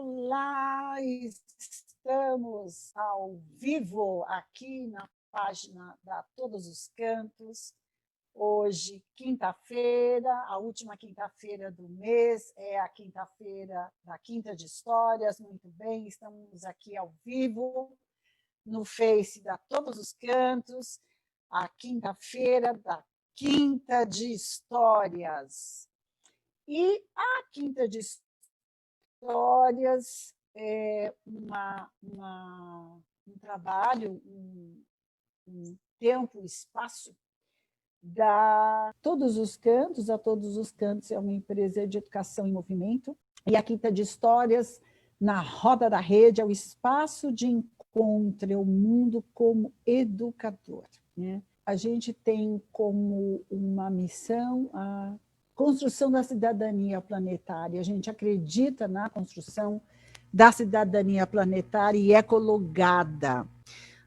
Olá, estamos ao vivo aqui na página da Todos os Cantos. Hoje, quinta-feira, a última quinta-feira do mês, é a quinta-feira da Quinta de Histórias. Muito bem, estamos aqui ao vivo no Face da Todos os Cantos, a quinta-feira da Quinta de Histórias. E a Quinta de Histórias é um trabalho, um tempo, espaço da Todos os Cantos. A Todos os Cantos é uma empresa de educação em movimento, e a Quinta de Histórias, na Roda da Rede, é o espaço de encontro, é o mundo como educador, né? A gente tem como uma missão a construção da cidadania planetária. A gente acredita na construção da cidadania planetária e ecologada.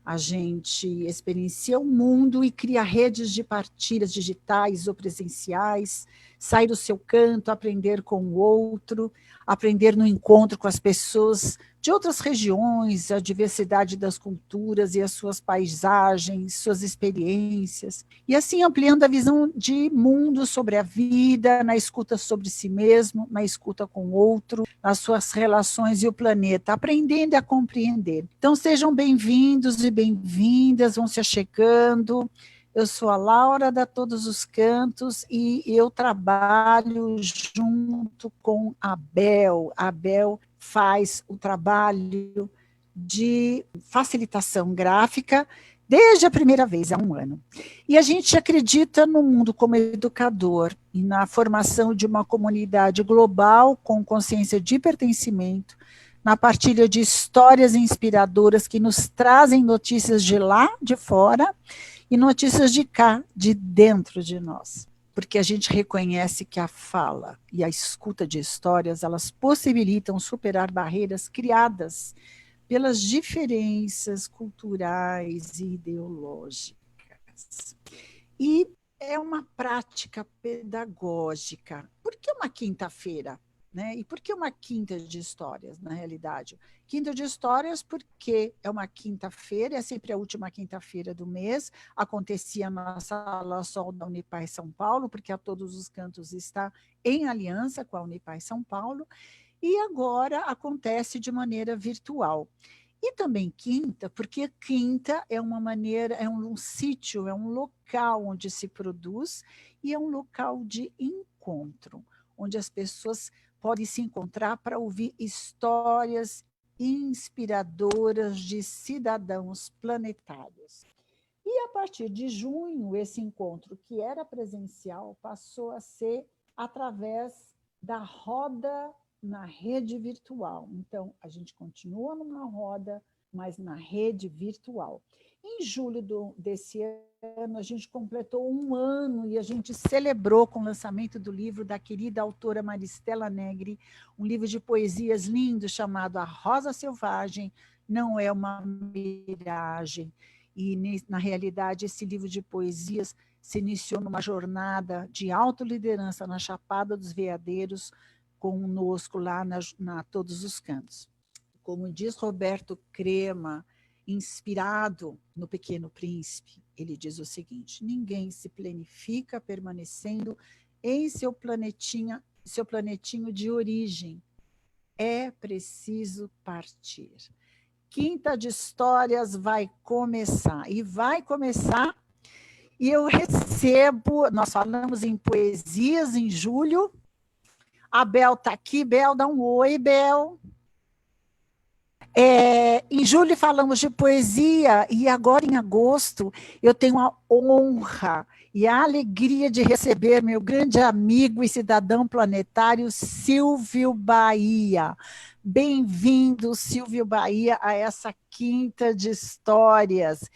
A gente experiencia o mundo e cria redes de partilhas digitais ou presenciais, sair do seu canto, aprender com o outro, aprender no encontro com as pessoas de outras regiões, a diversidade das culturas e as suas paisagens, suas experiências, e assim ampliando a visão de mundo sobre a vida, na escuta sobre si mesmo, na escuta com o outro, nas suas relações e o planeta, aprendendo a compreender. Então sejam bem-vindos e bem-vindas, vão se achegando. Eu sou a Laura da Todos os Cantos e eu trabalho junto com a Bel. A Bel faz o trabalho de facilitação gráfica desde a primeira vez, há um ano. E a gente acredita no mundo como educador e na formação de uma comunidade global com consciência de pertencimento, na partilha de histórias inspiradoras que nos trazem notícias de lá, de fora, e notícias de cá, de dentro de nós. Porque a gente reconhece que a fala e a escuta de histórias, elas possibilitam superar barreiras criadas pelas diferenças culturais e ideológicas. E é uma prática pedagógica. Por que uma quinta-feira? Né? E por que uma quinta de histórias, na realidade? Quinta de histórias porque é uma quinta-feira, é sempre a última quinta-feira do mês, acontecia na Sala Sol da Unipar São Paulo, porque a Todos os Cantos está em aliança com a Unipar São Paulo, e agora acontece de maneira virtual. E também quinta, porque quinta é uma maneira, é um sítio, é um local onde se produz e é um local de encontro, onde as pessoas podem se encontrar para ouvir histórias inspiradoras de cidadãos planetários. E a partir de junho, esse encontro, que era presencial, passou a ser através da roda na rede virtual. Então, a gente continua numa roda, mas na rede virtual. Em julho desse ano, a gente completou um ano e a gente celebrou com o lançamento do livro da querida autora Maristela Negri, um livro de poesias lindo chamado A Rosa Selvagem Não é uma Miragem. E, na realidade, esse livro de poesias se iniciou numa jornada de autoliderança na Chapada dos Veadeiros, conosco lá na Todos os Cantos. Como diz Roberto Crema, inspirado no Pequeno Príncipe, ele diz o seguinte: ninguém se planifica permanecendo em seu planetinho de origem. É preciso partir. Quinta de Histórias vai começar, e vai começar, e eu recebo, nós falamos em poesias em julho, a Bel está aqui. Bel, dá um oi, Bel. Em julho falamos de poesia, e agora em agosto eu tenho a honra e a alegria de receber meu grande amigo e cidadão planetário, Silvio Bahia. Bem-vindo, Silvio Bahia, a essa Quinta de Histórias.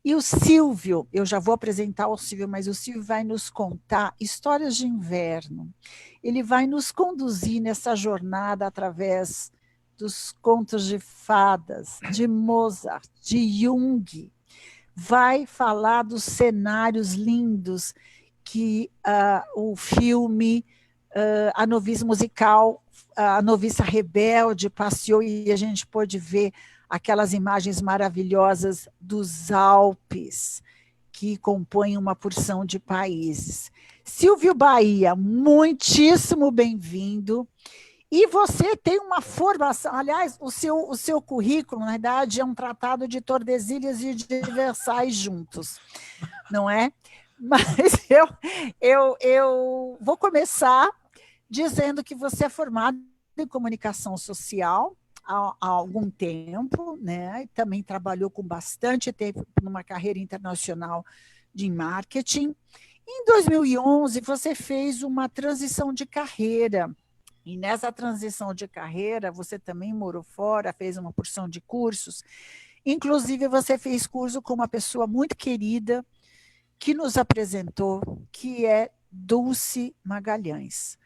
E o Silvio, eu já vou apresentar o Silvio, mas o Silvio vai nos contar histórias de inverno. Ele vai nos conduzir nessa jornada através dos contos de fadas, de Mozart, de Jung. Vai falar dos cenários lindos que o filme a Noviça Musical, a Noviça Rebelde passeou e a gente pôde ver aquelas imagens maravilhosas dos Alpes, que compõem uma porção de países. Silvio Bahia, muitíssimo bem-vindo. E você tem uma formação, aliás, o seu currículo, na verdade, é um tratado de Tordesilhas e de Versailles juntos, não é? Mas eu vou começar dizendo que você é formado em comunicação social há algum tempo, né? E também trabalhou com bastante tempo numa carreira internacional de marketing. Em 2011, você fez uma transição de carreira. E nessa transição de carreira, você também morou fora, fez uma porção de cursos. Inclusive, você fez curso com uma pessoa muito querida que nos apresentou, que é Dulce Magalhães.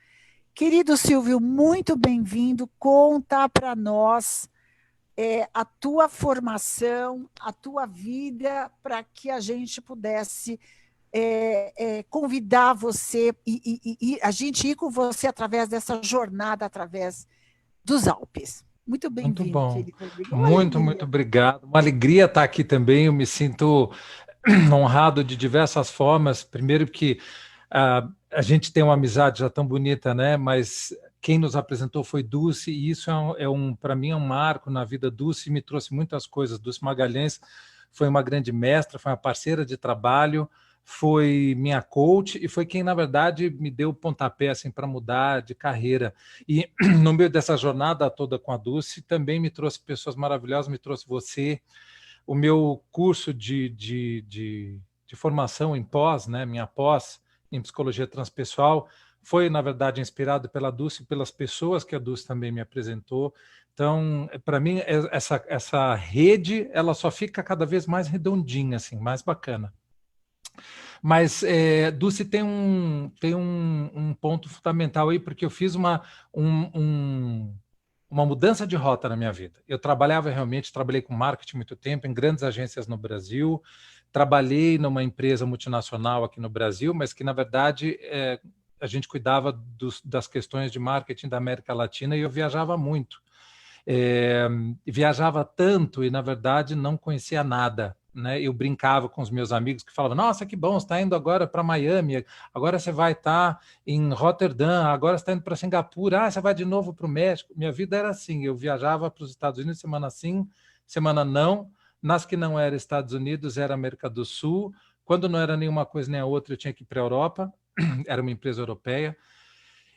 Querido Silvio, muito bem-vindo. Conta para nós a tua formação, a tua vida, para que a gente pudesse convidar você e a gente ir com você através dessa jornada, através dos Alpes. Muito Muito bem-vindo, bom. querido Rodrigo. Uma Muito alegria. obrigado. Uma alegria estar aqui também. Eu me sinto honrado de diversas formas. Primeiro que a gente tem uma amizade já tão bonita, né? Mas quem nos apresentou foi Dulce, e isso para mim, é um marco na vida. Dulce me trouxe muitas coisas. Dulce Magalhães foi uma grande mestra, foi uma parceira de trabalho, foi minha coach e foi quem, na verdade, me deu o pontapé assim, para mudar de carreira. E no meio dessa jornada toda com a Dulce, também me trouxe pessoas maravilhosas, me trouxe você. O meu curso de formação em pós, né, minha pós em psicologia transpessoal, foi, na verdade, inspirado pela Dulce e pelas pessoas que a Dulce também me apresentou. Então, para mim, essa rede, ela só fica cada vez mais redondinha, assim, mais bacana. Mas Dulce tem um ponto fundamental aí, porque eu fiz uma mudança de rota na minha vida. Eu trabalhei com marketing muito tempo, em grandes agências no Brasil, trabalhei numa empresa multinacional aqui no Brasil, mas que, na verdade, a gente cuidava das questões de marketing da América Latina e eu viajava muito. Viajava tanto e, na verdade, não conhecia nada. Né? Eu brincava com os meus amigos que falavam: nossa, que bom, você está indo agora para Miami, agora você vai estar em Roterdã, agora você está indo para Singapura, você vai de novo para o México. Minha vida era assim, eu viajava para os Estados Unidos semana sim, semana não. Nas que não era Estados Unidos, era América do Sul. Quando não era nenhuma coisa nem a outra, eu tinha que ir para a Europa, era uma empresa europeia.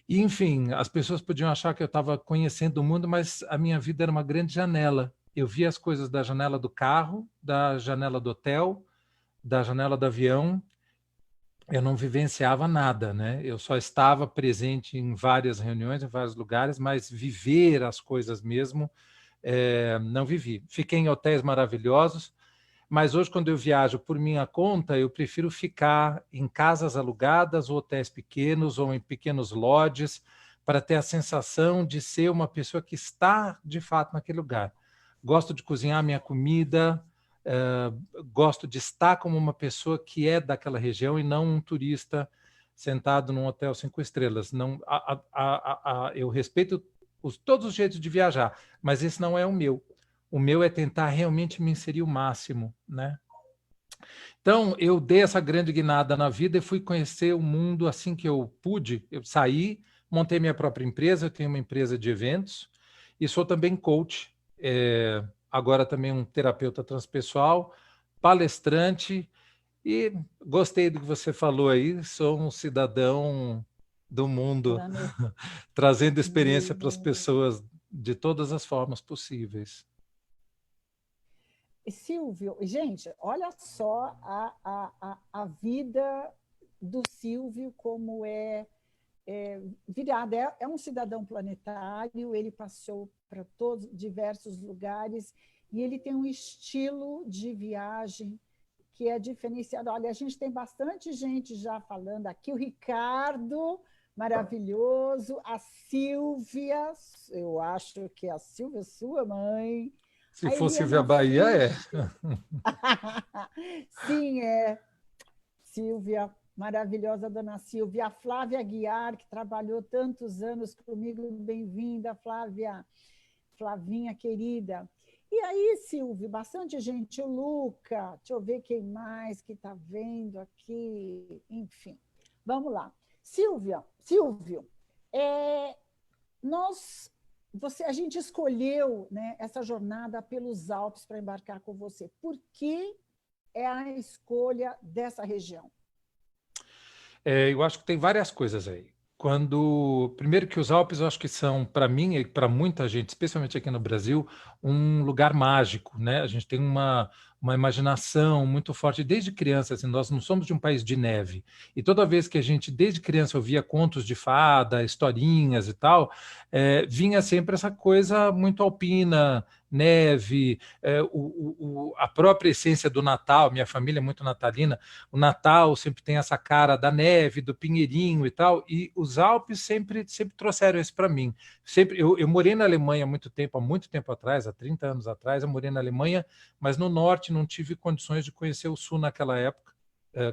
E, enfim, as pessoas podiam achar que eu estava conhecendo o mundo, mas a minha vida era uma grande janela. Eu via as coisas da janela do carro, da janela do hotel, da janela do avião. Eu não vivenciava nada, né? Eu só estava presente em várias reuniões, em vários lugares, mas viver as coisas mesmo, não vivi. Fiquei em hotéis maravilhosos, mas hoje, quando eu viajo por minha conta, eu prefiro ficar em casas alugadas, ou hotéis pequenos, ou em pequenos lodges, para ter a sensação de ser uma pessoa que está, de fato, naquele lugar. Gosto de cozinhar minha comida, gosto de estar como uma pessoa que é daquela região e não um turista sentado num hotel 5 estrelas. Não, eu respeito todos os jeitos de viajar, mas esse não é o meu. O meu é tentar realmente me inserir o máximo, né? Então, eu dei essa grande guinada na vida e fui conhecer o mundo assim que eu pude. Eu saí, montei minha própria empresa, eu tenho uma empresa de eventos e sou também coach, agora também um terapeuta transpessoal, palestrante e gostei do que você falou aí, sou um cidadão do mundo, trazendo experiência para as pessoas de todas as formas possíveis. Silvio, gente, olha só a vida do Silvio como virada. É um cidadão planetário, ele passou para todos diversos lugares e ele tem um estilo de viagem que é diferenciado. Olha, a gente tem bastante gente já falando aqui, o Ricardo, maravilhoso, a Silvia, eu acho que a Silvia, sua mãe, Se a for Silvia Eliana Bahia, Fischer. Sim, Silvia. Maravilhosa, dona Silvia. A Flávia Aguiar, que trabalhou tantos anos comigo, bem-vinda, Flávia. Flavinha, querida. E aí, Silvio, bastante gente. O Luca, deixa eu ver quem mais que está vendo aqui. Enfim, vamos lá. Silvio, é, a gente escolheu, né, essa jornada pelos Alpes para embarcar com você. Por que é a escolha dessa região? Eu acho que tem várias coisas aí. Primeiro que os Alpes, eu acho que são, para mim e para muita gente, especialmente aqui no Brasil, um lugar mágico, né? A gente tem uma imaginação muito forte desde criança, assim, nós não somos de um país de neve. E toda vez que a gente, desde criança, ouvia contos de fada, historinhas e tal, vinha sempre essa coisa muito alpina, neve, a própria essência do Natal. Minha família é muito natalina. O Natal sempre tem essa cara da neve, do pinheirinho e tal, e os Alpes sempre trouxeram isso para mim. Eu morei na Alemanha há muito tempo atrás, há 30 anos atrás, eu morei na Alemanha, mas no norte não tive condições de conhecer o sul naquela época,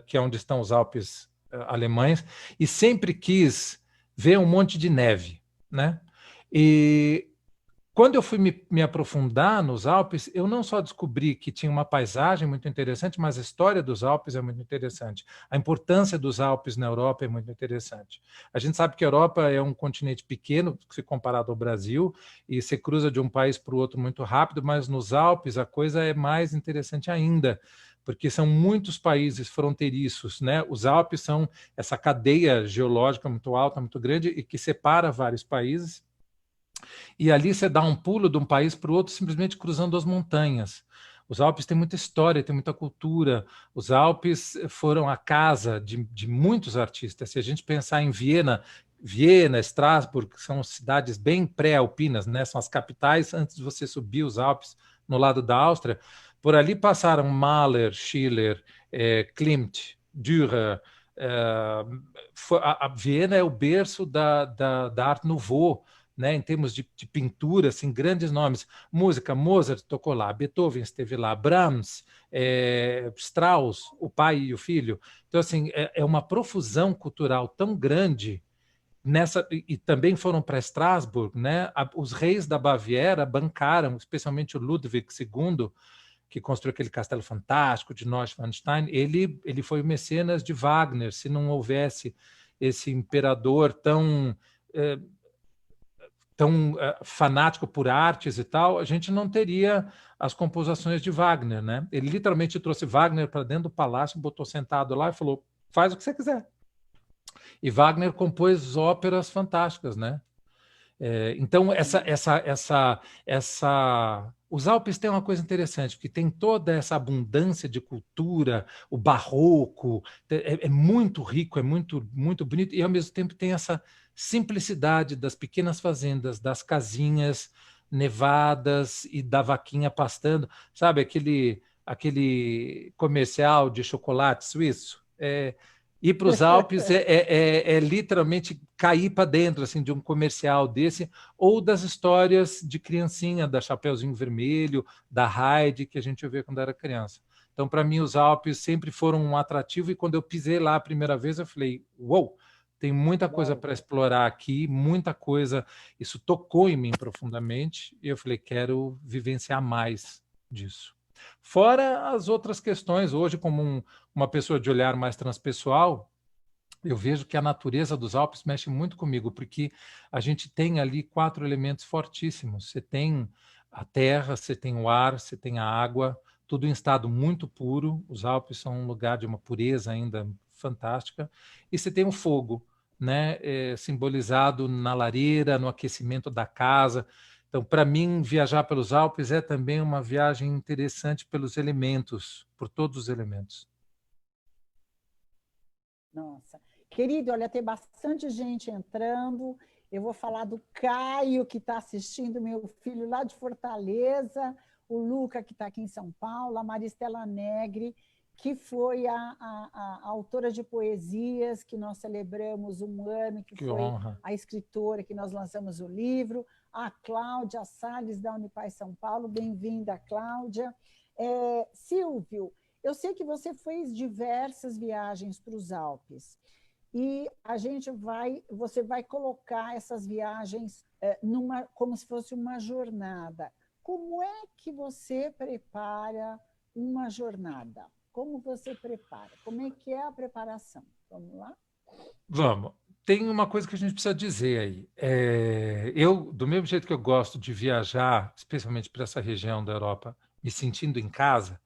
que é onde estão os Alpes alemães, e sempre quis ver um monte de neve, né? E quando eu fui me aprofundar nos Alpes, eu não só descobri que tinha uma paisagem muito interessante, mas a história dos Alpes é muito interessante. A importância dos Alpes na Europa é muito interessante. A gente sabe que a Europa é um continente pequeno, se comparado ao Brasil, e se cruza de um país para o outro muito rápido, mas nos Alpes a coisa é mais interessante ainda, porque são muitos países fronteiriços, né? Os Alpes são essa cadeia geológica muito alta, muito grande, e que separa vários países. E ali você dá um pulo de um país para o outro simplesmente cruzando as montanhas. Os Alpes têm muita história, têm muita cultura. Os Alpes foram a casa de muitos artistas. Se a gente pensar em Viena, Estrasburgo, que são cidades bem pré-alpinas, né? São as capitais antes de você subir os Alpes no lado da Áustria. Por ali passaram Mahler, Schiller, Klimt, Dürer. A Viena é o berço da Art Nouveau, né, em termos de pintura, assim, grandes nomes. Música, Mozart tocou lá, Beethoven esteve lá, Brahms, Strauss, o pai e o filho. Então, assim, é uma profusão cultural tão grande nessa, e também foram para Estrasburgo, né? Os reis da Baviera bancaram, especialmente o Ludwig II, que construiu aquele castelo fantástico de Neuschwanstein. Ele foi o mecenas de Wagner. Se não houvesse esse imperador tão fanático por artes e tal, a gente não teria as composições de Wagner, né? Ele literalmente trouxe Wagner para dentro do palácio, botou sentado lá e falou: faz o que você quiser. E Wagner compôs óperas fantásticas, né? Então, os Alpes têm uma coisa interessante, porque tem toda essa abundância de cultura, o barroco, é muito rico, é muito, muito bonito, e ao mesmo tempo tem essa simplicidade das pequenas fazendas, das casinhas nevadas e da vaquinha pastando, sabe? Aquele comercial de chocolate suíço. Ir para os Alpes é literalmente cair para dentro assim, de um comercial desse, ou das histórias de criancinha, da Chapeuzinho Vermelho, da Heidi, que a gente ouvia quando era criança. Então, para mim, os Alpes sempre foram um atrativo, e quando eu pisei lá a primeira vez, eu falei, uou, tem muita coisa para explorar aqui, muita coisa. Isso tocou em mim profundamente, e eu falei, quero vivenciar mais disso. Fora as outras questões, hoje, como uma pessoa de olhar mais transpessoal, eu vejo que a natureza dos Alpes mexe muito comigo, porque a gente tem ali 4 elementos fortíssimos. Você tem a terra, você tem o ar, você tem a água, tudo em estado muito puro. Os Alpes são um lugar de uma pureza ainda fantástica. E você tem o fogo, né? Simbolizado na lareira, no aquecimento da casa. Então, para mim, viajar pelos Alpes é também uma viagem interessante pelos elementos, por todos os elementos. Nossa. Querido, olha, tem bastante gente entrando. Eu vou falar do Caio, que está assistindo, meu filho lá de Fortaleza, o Luca, que está aqui em São Paulo, a Maristela Negri, que foi a autora de poesias que nós celebramos um ano, que foi honra. a escritora que nós lançamos o livro, a Cláudia Salles, da Unipaz São Paulo. Bem-vinda, Cláudia. Silvio, Eu sei que você fez diversas viagens para os Alpes e você vai colocar essas viagens como se fosse uma jornada. Como é que você prepara uma jornada? Como você prepara? Como é que é a preparação? Vamos lá? Vamos. Tem uma coisa que a gente precisa dizer aí. Eu, do mesmo jeito que eu gosto de viajar, especialmente para essa região da Europa, me sentindo em casa,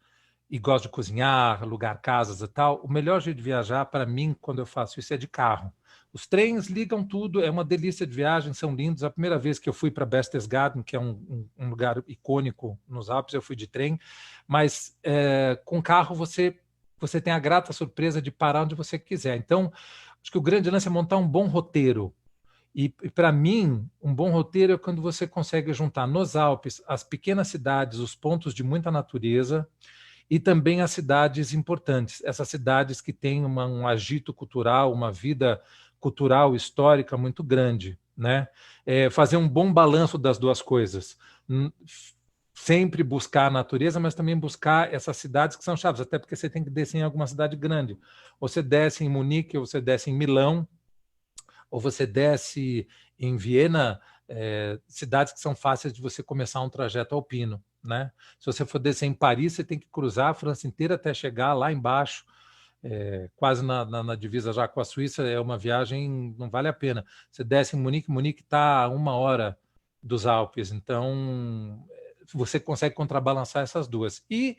e gosto de cozinhar, alugar casas e tal, o melhor jeito de viajar, para mim, quando eu faço isso, é de carro. Os trens ligam tudo, é uma delícia de viagem, são lindos. A primeira vez que eu fui para Berchtesgaden, que é um lugar icônico nos Alpes, eu fui de trem, mas com carro você tem a grata surpresa de parar onde você quiser. Então, acho que o grande lance é montar um bom roteiro. E para mim, um bom roteiro é quando você consegue juntar nos Alpes as pequenas cidades, os pontos de muita natureza, e também as cidades importantes, essas cidades que têm um agito cultural, uma vida cultural, histórica muito grande, né? Fazer um bom balanço das duas coisas. Sempre buscar a natureza, mas também buscar essas cidades que são chaves, até porque você tem que descer em alguma cidade grande. Ou você desce em Munique, ou você desce em Milão, ou você desce em Viena, cidades que são fáceis de você começar um trajeto alpino, né? Se você for descer em Paris, você tem que cruzar a França inteira até chegar lá embaixo, quase na divisa já com a Suíça. É uma viagem, não vale a pena. Você desce em Munique, Munique está a 1 hora dos Alpes, então você consegue contrabalançar essas duas. E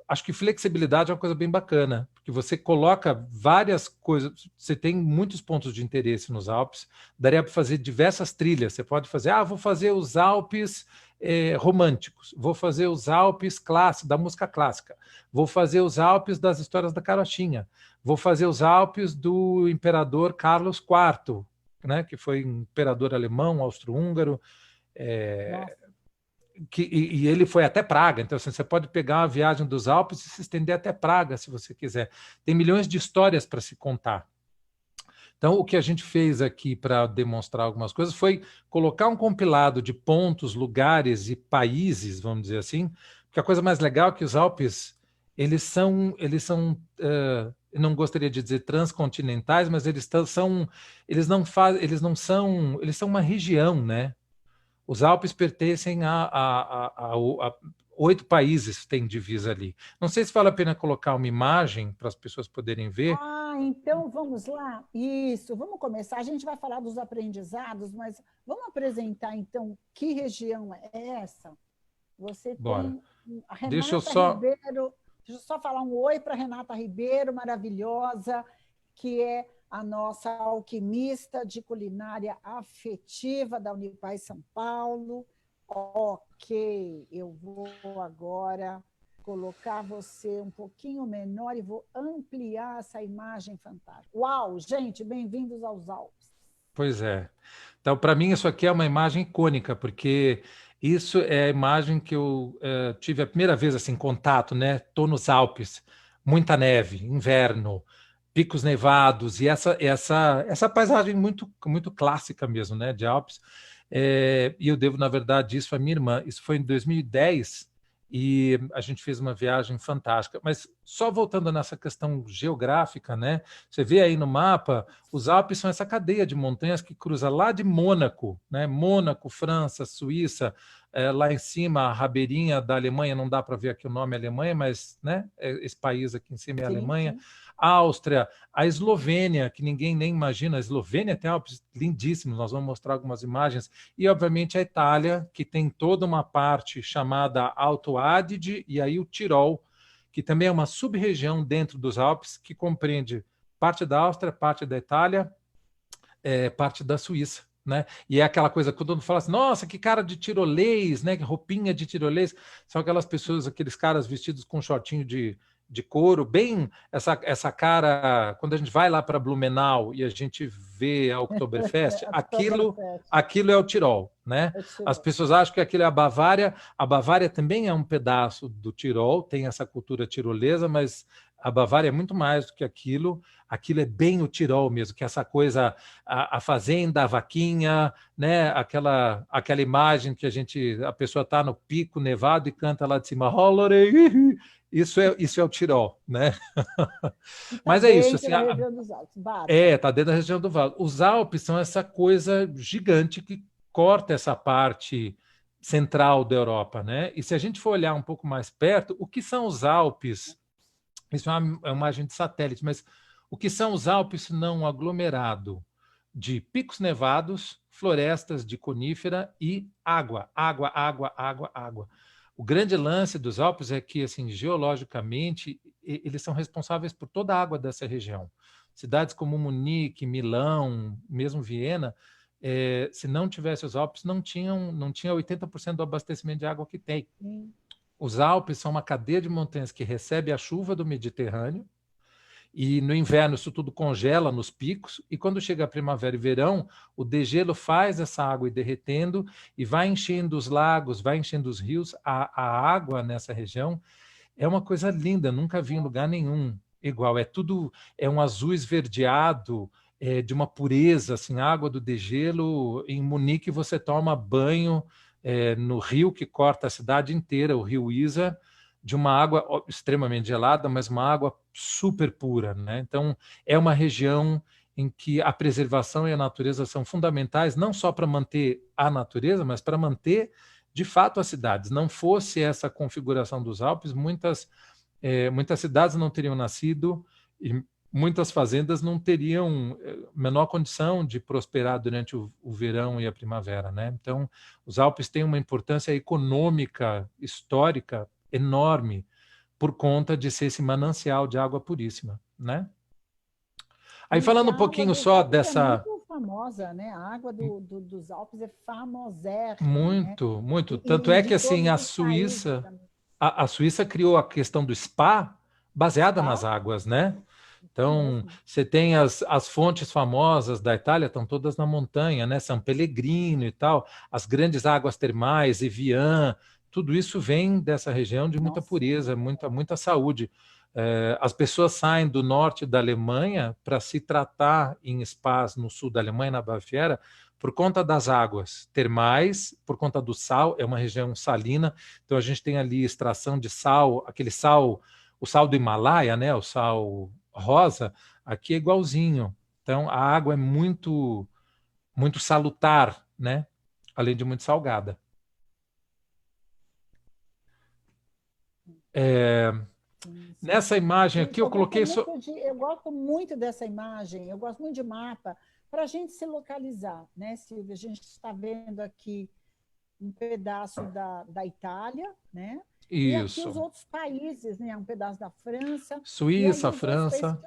acho que flexibilidade é uma coisa bem bacana, porque você coloca várias coisas, você tem muitos pontos de interesse nos Alpes, daria para fazer diversas trilhas. Você pode fazer, vou fazer os Alpes românticos, vou fazer os Alpes clássicos, da música clássica, vou fazer os Alpes das histórias da carochinha, vou fazer os Alpes do imperador Carlos IV, né, que foi um imperador alemão, austro-húngaro, e ele foi até Praga. Então, assim, você pode pegar uma viagem dos Alpes e se estender até Praga, se você quiser. Tem milhões de histórias para se contar. Então, o que a gente fez aqui para demonstrar algumas coisas foi colocar um compilado de pontos, lugares e países, vamos dizer assim, porque a coisa mais legal é que os Alpes, eles são eu não gostaria de dizer transcontinentais, mas eles são uma região, né? Os Alpes pertencem a 8 países que têm divisa ali. Não sei se vale a pena colocar uma imagem para as pessoas poderem ver. Então vamos lá. Isso, vamos começar. A gente vai falar dos aprendizados, mas vamos apresentar, então, que região é essa? Você Bora. tem a Renata Ribeiro. Deixa eu só falar um oi para a Renata Ribeiro, maravilhosa, que é a nossa alquimista de culinária afetiva da Unipar São Paulo. Ok, eu vou agora colocar você um pouquinho menor e vou ampliar essa imagem fantástica. Uau, gente, bem-vindos aos Alpes. Pois é. Então, para mim, isso aqui é uma imagem icônica, porque isso é a imagem que eu tive a primeira vez assim, contato, né? Estou nos Alpes, muita neve, inverno, picos nevados, e essa paisagem muito, muito clássica mesmo, né, de Alpes. E eu devo, na verdade, isso à minha irmã. Isso foi em 2010 e a gente fez uma viagem fantástica. Mas só voltando nessa questão geográfica, né? Você vê aí no mapa, os Alpes são essa cadeia de montanhas que cruza lá de Mônaco, né? Mônaco, França, Suíça, lá em cima, a Rabeirinha da Alemanha, não dá para ver aqui o nome Alemanha, mas né? Esse país aqui em cima é a Alemanha. Sim. Áustria, a Eslovênia, que ninguém nem imagina, a Eslovênia tem Alpes lindíssimos, nós vamos mostrar algumas imagens, e obviamente a Itália, que tem toda uma parte chamada Alto Adige, e aí o Tirol, que também é uma sub-região dentro dos Alpes, que compreende parte da Áustria, parte da Itália, parte da Suíça. Né? E é aquela coisa, quando todo mundo fala assim, nossa, que cara de tirolês, né? Que roupinha de tirolês, são aquelas pessoas, aqueles caras vestidos com shortinho de couro, bem essa cara, quando a gente vai lá para Blumenau e a gente vê a Oktoberfest, aquilo é o Tirol, né? As pessoas acham que aquilo é a Bavária também é um pedaço do Tirol, tem essa cultura tirolesa, mas A Bavária é muito mais do que aquilo. Aquilo é bem o Tirol mesmo, que é essa coisa, a fazenda, a vaquinha, né? Aquela imagem que a pessoa está no pico nevado e canta lá de cima, Hollerei. Isso é o Tirol, né? E está Mas é isso, dentro assim, da região dos Alpes. Bárbaro. tá dentro da região do Vale. Os Alpes são essa coisa gigante que corta essa parte central da Europa, né? E se a gente for olhar um pouco mais perto, o que são os Alpes? Isso é uma imagem de satélite, mas o que são os Alpes se não um aglomerado de picos nevados, florestas de conífera e água, água, água, água, água. O grande lance dos Alpes é que, assim, geologicamente, eles são responsáveis por toda a água dessa região. Cidades como Munique, Milão, mesmo Viena, se não tivesse os Alpes, não tinha 80% do abastecimento de água que tem. Os Alpes são uma cadeia de montanhas que recebe a chuva do Mediterrâneo, e no inverno isso tudo congela nos picos, e quando chega a primavera e verão, o degelo faz essa água ir derretendo e vai enchendo os lagos, vai enchendo os rios. A água nessa região é uma coisa linda, nunca vi em lugar nenhum igual. É um azul esverdeado, de uma pureza, assim, a água do degelo. Em Munique você toma banho no rio que corta a cidade inteira, o rio Isar, de uma água extremamente gelada, mas uma água super pura, né? Então, é uma região em que a preservação e a natureza são fundamentais, não só para manter a natureza, mas para manter, de fato, as cidades. Não fosse essa configuração dos Alpes, muitas cidades não teriam nascido e muitas fazendas não teriam menor condição de prosperar durante o verão e a primavera, né? Então, os Alpes têm uma importância econômica, histórica, enorme, por conta de ser esse manancial de água puríssima, né? Aí, falando um pouquinho só dessa... É muito famosa, né? A água dos Alpes é famosérrima, muito, né? muito. Tanto é que, assim, a Suíça criou a questão do spa baseada nas águas, né? Então, você tem as fontes famosas da Itália, estão todas na montanha, né? São Pellegrino e tal, as grandes águas termais, Evian, tudo isso vem dessa região de muita pureza, muita saúde. As pessoas saem do norte da Alemanha para se tratar em spas no sul da Alemanha, na Baviera, por conta das águas termais, por conta do sal, é uma região salina, então a gente tem ali extração de sal, aquele sal, o sal do Himalaia, né? O sal rosa, aqui é igualzinho. Então, a água é muito, muito salutar, né? Além de muito salgada. Nessa imagem aqui, eu coloquei... Eu gosto muito dessa imagem, eu gosto muito de mapa, para a gente se localizar, né, Silvia? A gente está vendo aqui um pedaço da Itália, né? E aqui os outros países, né? Um pedaço da França. Suíça, França.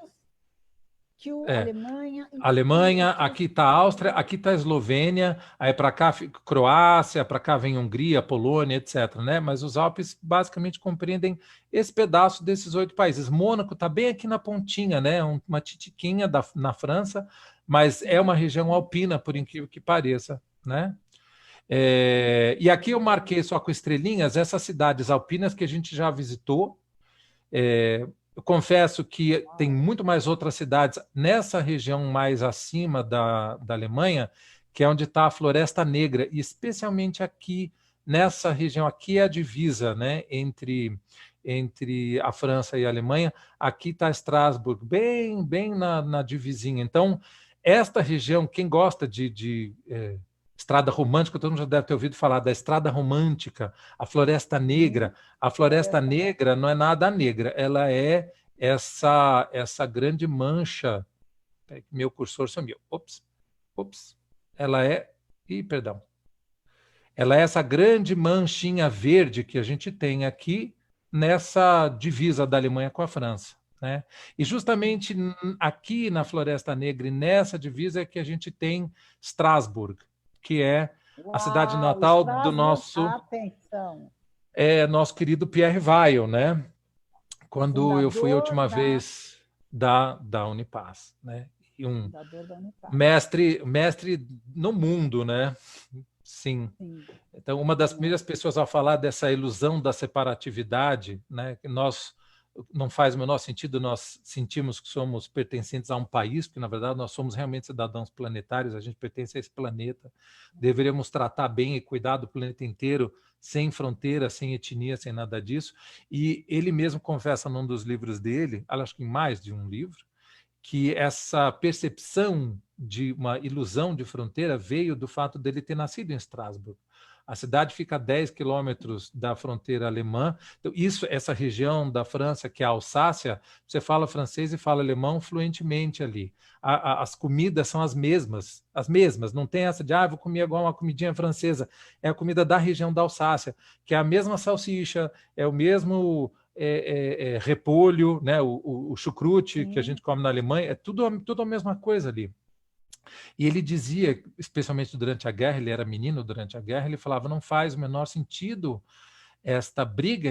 Alemanha. Alemanha, aqui está a Áustria, aqui está a Eslovênia, aí para cá Croácia, para cá vem Hungria, Polônia, etc., né? Mas os Alpes basicamente compreendem esse pedaço desses 8 países. Mônaco está bem aqui na pontinha, né? Uma titiquinha na França, mas é uma região alpina, por incrível que pareça, né? E aqui eu marquei só com estrelinhas essas cidades alpinas que a gente já visitou. Eu confesso que tem muito mais outras cidades nessa região mais acima da Alemanha, que é onde está a Floresta Negra, e especialmente aqui, nessa região, aqui é a divisa, né, entre a França e a Alemanha. Aqui está Estrasburgo, bem na divisinha. Então, esta região, quem gosta de estrada romântica, todo mundo já deve ter ouvido falar da estrada romântica, a Floresta Negra. A Floresta Negra não é nada negra, ela é essa grande mancha. Meu cursor sumiu. Ops. Ela é... perdão. Ela é essa grande manchinha verde que a gente tem aqui nessa divisa da Alemanha com a França, né? E justamente aqui na Floresta Negra e nessa divisa é que a gente tem Strasbourg, que é a cidade natal do nosso querido Pierre Weil, né? Quando eu fui a última vez da Unipaz, né? E mestre no mundo, né? Sim. Então, uma das primeiras pessoas a falar dessa ilusão da separatividade, né? Que nós não faz o menor sentido nós sentirmos que somos pertencentes a um país, porque, na verdade, nós somos realmente cidadãos planetários, a gente pertence a esse planeta. Deveríamos tratar bem e cuidar do planeta inteiro, sem fronteira, sem etnia, sem nada disso. E ele mesmo confessa num dos livros dele, acho que em mais de um livro, que essa percepção de uma ilusão de fronteira veio do fato dele ter nascido em Estrasburgo. A cidade fica a 10 quilômetros da fronteira alemã. Então, essa região da França, que é a Alsácia, você fala francês e fala alemão fluentemente ali. As comidas são as mesmas. Não tem essa de, vou comer igual uma comidinha francesa. É a comida da região da Alsácia, que é a mesma salsicha, é o mesmo repolho, né? o chucrute que a gente come na Alemanha, é tudo a mesma coisa ali. E ele dizia, especialmente durante a guerra, ele era menino durante a guerra, ele falava, não faz o menor sentido esta briga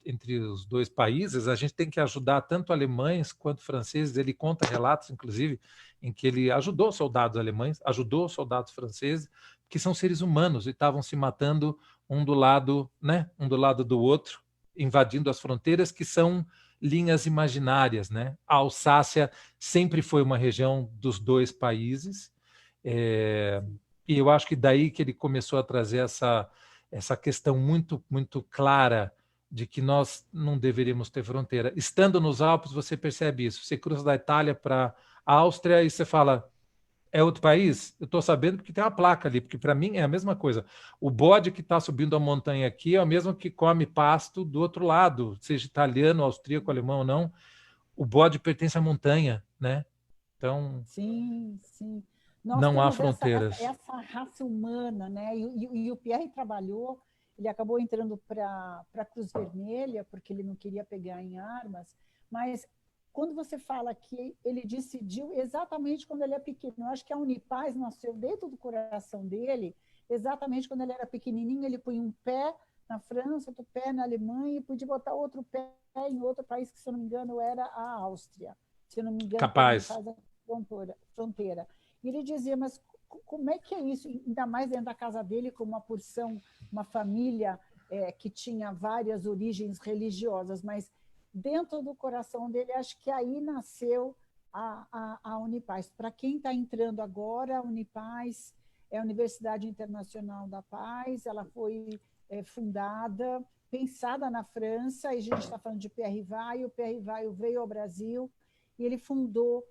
entre os dois países, a gente tem que ajudar tanto alemães quanto franceses. Ele conta relatos, inclusive, em que ele ajudou soldados alemães, ajudou soldados franceses, que são seres humanos e estavam se matando um do lado, né, um do lado do outro, invadindo as fronteiras, que são linhas imaginárias, né? A Alsácia sempre foi uma região dos dois países, e eu acho que daí que ele começou a trazer essa questão muito, muito clara de que nós não deveríamos ter fronteira. Estando nos Alpes, você percebe isso. Você cruza da Itália para a Áustria e você fala, é outro país? Eu estou sabendo porque tem uma placa ali, porque para mim é a mesma coisa. O bode que está subindo a montanha aqui é o mesmo que come pasto do outro lado, seja italiano, austríaco, alemão ou não. O bode pertence à montanha, né? Então, sim. Nós não há temos fronteiras. essa raça humana, né? E o Pierre trabalhou, ele acabou entrando para a Cruz Vermelha, porque ele não queria pegar em armas, mas quando você fala que ele decidiu exatamente quando ele é pequeno, eu acho que a Unipaz nasceu dentro do coração dele, exatamente quando ele era pequenininho, ele põe um pé na França, outro pé na Alemanha, e podia botar outro pé em outro país, que, se eu não me engano, era a Áustria. Se eu não me engano, Capaz. faz a fronteira. E ele dizia, mas como é que é isso? Ainda mais dentro da casa dele, com uma porção, uma família que tinha várias origens religiosas, mas dentro do coração dele, acho que aí nasceu a Unipaz. Para quem está entrando agora, a Unipaz é a Universidade Internacional da Paz, ela foi fundada, pensada na França, e a gente está falando de Pierre Weill, o Pierre Weill veio ao Brasil, e ele fundou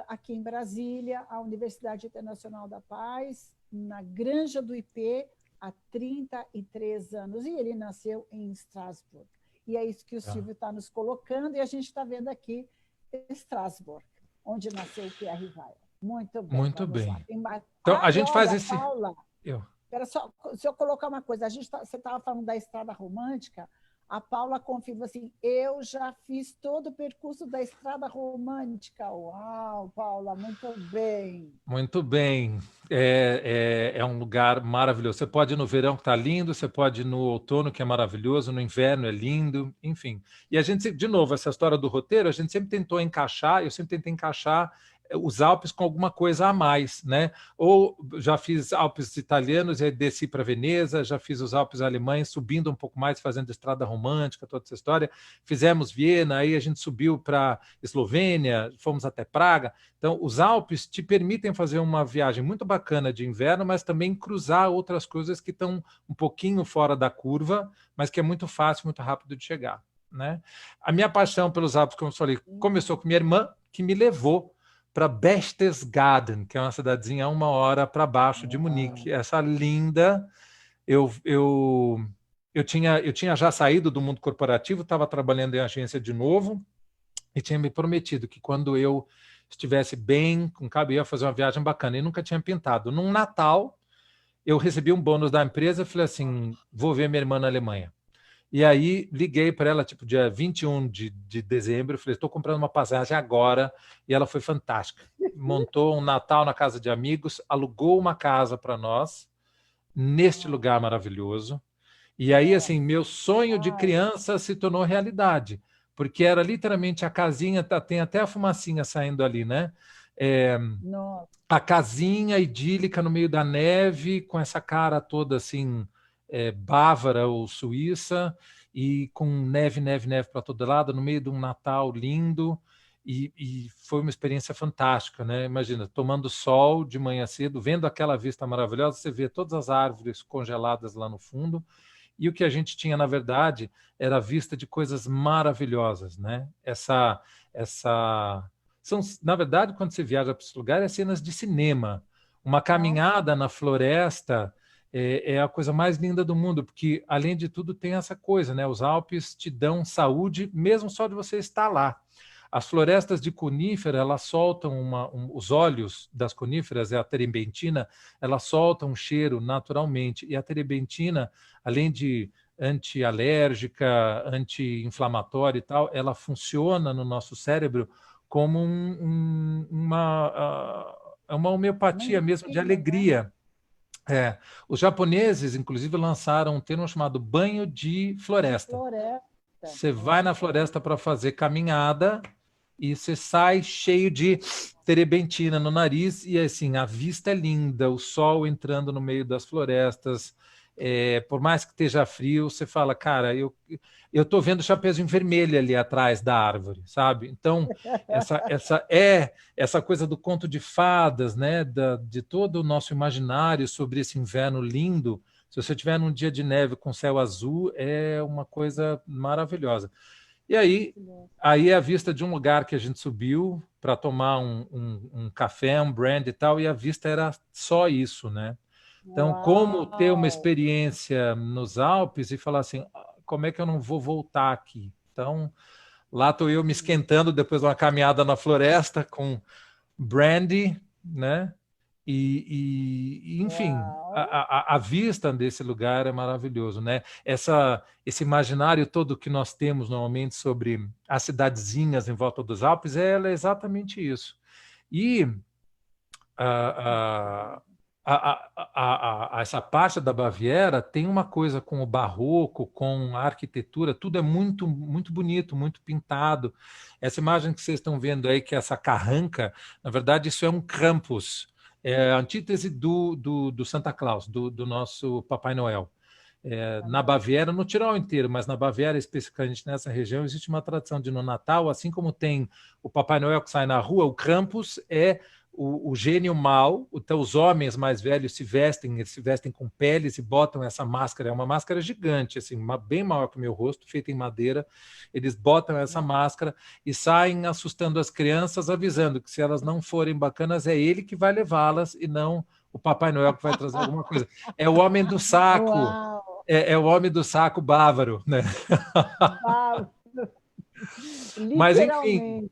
aqui em Brasília a Universidade Internacional da Paz, na Granja do IP, há 33 anos, e ele nasceu em Estrasburgo. E é isso que o Silvio está nos colocando, e a gente está vendo aqui Estrasburgo, onde nasceu o Pierre Weill. Muito bem. Muito bem. Então, a gente faz esse... Paula, espera só, se eu colocar uma coisa, você estava falando da estrada romântica, a Paula confirma assim, eu já fiz todo o percurso da estrada romântica. Uau, Paula, muito bem. Muito bem. É um lugar maravilhoso. Você pode ir no verão, que está lindo, você pode ir no outono, que é maravilhoso, no inverno é lindo, enfim. E a gente, de novo, essa história do roteiro, a gente sempre tentou encaixar, eu sempre tentei encaixar os Alpes com alguma coisa a mais, né? Ou já fiz Alpes italianos e aí desci para Veneza, já fiz os Alpes alemães, subindo um pouco mais, fazendo estrada romântica, toda essa história. Fizemos Viena, aí a gente subiu para Eslovênia, fomos até Praga. Então, os Alpes te permitem fazer uma viagem muito bacana de inverno, mas também cruzar outras coisas que estão um pouquinho fora da curva, mas que é muito fácil, muito rápido de chegar, né? A minha paixão pelos Alpes, como eu falei, começou com minha irmã, que me levou para Berchtesgaden, que é uma cidadezinha a 1 hora para baixo de Munique. Essa linda... Eu tinha já saído do mundo corporativo, estava trabalhando em agência de novo, e tinha me prometido que quando eu estivesse bem, com cabo, ia fazer uma viagem bacana, e nunca tinha pintado. Num Natal, eu recebi um bônus da empresa e falei assim, vou ver minha irmã na Alemanha. E aí liguei para ela, tipo, dia 21 de dezembro, falei, estou comprando uma passagem agora, e ela foi fantástica. Montou um Natal na casa de amigos, alugou uma casa para nós, neste lugar maravilhoso. E aí, assim, meu sonho de criança se tornou realidade, porque era literalmente a casinha, tem até a fumacinha saindo ali, né? A casinha idílica no meio da neve, com essa cara toda assim, bávara ou suíça, e com neve, neve, neve para todo lado, no meio de um Natal lindo, e foi uma experiência fantástica, né? Imagina, tomando sol de manhã cedo, vendo aquela vista maravilhosa, você vê todas as árvores congeladas lá no fundo, e o que a gente tinha, na verdade, era a vista de coisas maravilhosas, né? São, na verdade, quando você viaja para esse lugar, é cenas de cinema. Uma caminhada na floresta é a coisa mais linda do mundo, porque, além de tudo, tem essa coisa, né? Os Alpes te dão saúde, mesmo só de você estar lá. As florestas de conífera, elas soltam os óleos das coníferas, a terebintina, elas soltam um cheiro naturalmente. E a terebintina, além de antialérgica, anti-inflamatória e tal, ela funciona no nosso cérebro como uma homeopatia mesmo de alegria. Os japoneses, inclusive, lançaram um termo chamado banho de floresta. Você vai na floresta para fazer caminhada e você sai cheio de terebentina no nariz e assim, a vista é linda, o sol entrando no meio das florestas, por mais que esteja frio, você fala, cara, eu estou vendo o Chapeuzinho Vermelho ali atrás da árvore, sabe? Então, essa coisa do conto de fadas, né, de todo o nosso imaginário sobre esse inverno lindo. Se você tiver num dia de neve com céu azul, é uma coisa maravilhosa. E aí a vista de um lugar que a gente subiu para tomar um café, um brand e tal, e a vista era só isso, né? Então, como ter uma experiência nos Alpes e falar assim, como é que eu não vou voltar aqui? Então, lá estou eu me esquentando depois de uma caminhada na floresta com brandy, né? Enfim, a vista desse lugar é maravilhoso, né? Esse imaginário todo que nós temos normalmente sobre as cidadezinhas em volta dos Alpes, ela é exatamente isso. E essa parte da Baviera tem uma coisa com o barroco, com a arquitetura, tudo é muito, muito bonito, muito pintado. Essa imagem que vocês estão vendo aí, que é essa carranca, na verdade, isso é um Krampus, é a antítese do Santa Claus, do nosso Papai Noel. Na Baviera, no Tirol inteiro, mas na Baviera, especificamente nessa região, existe uma tradição de no Natal, assim como tem o Papai Noel que sai na rua, o Krampus é o gênio mau. Então os homens mais velhos eles se vestem com peles e botam essa máscara, é uma máscara gigante, assim, bem maior que o meu rosto, feita em madeira. Eles botam essa máscara e saem assustando as crianças, avisando que se elas não forem bacanas, é ele que vai levá-las e não o Papai Noel que vai trazer alguma coisa. É o homem do saco. É o homem do saco bávaro, né? Mas, enfim,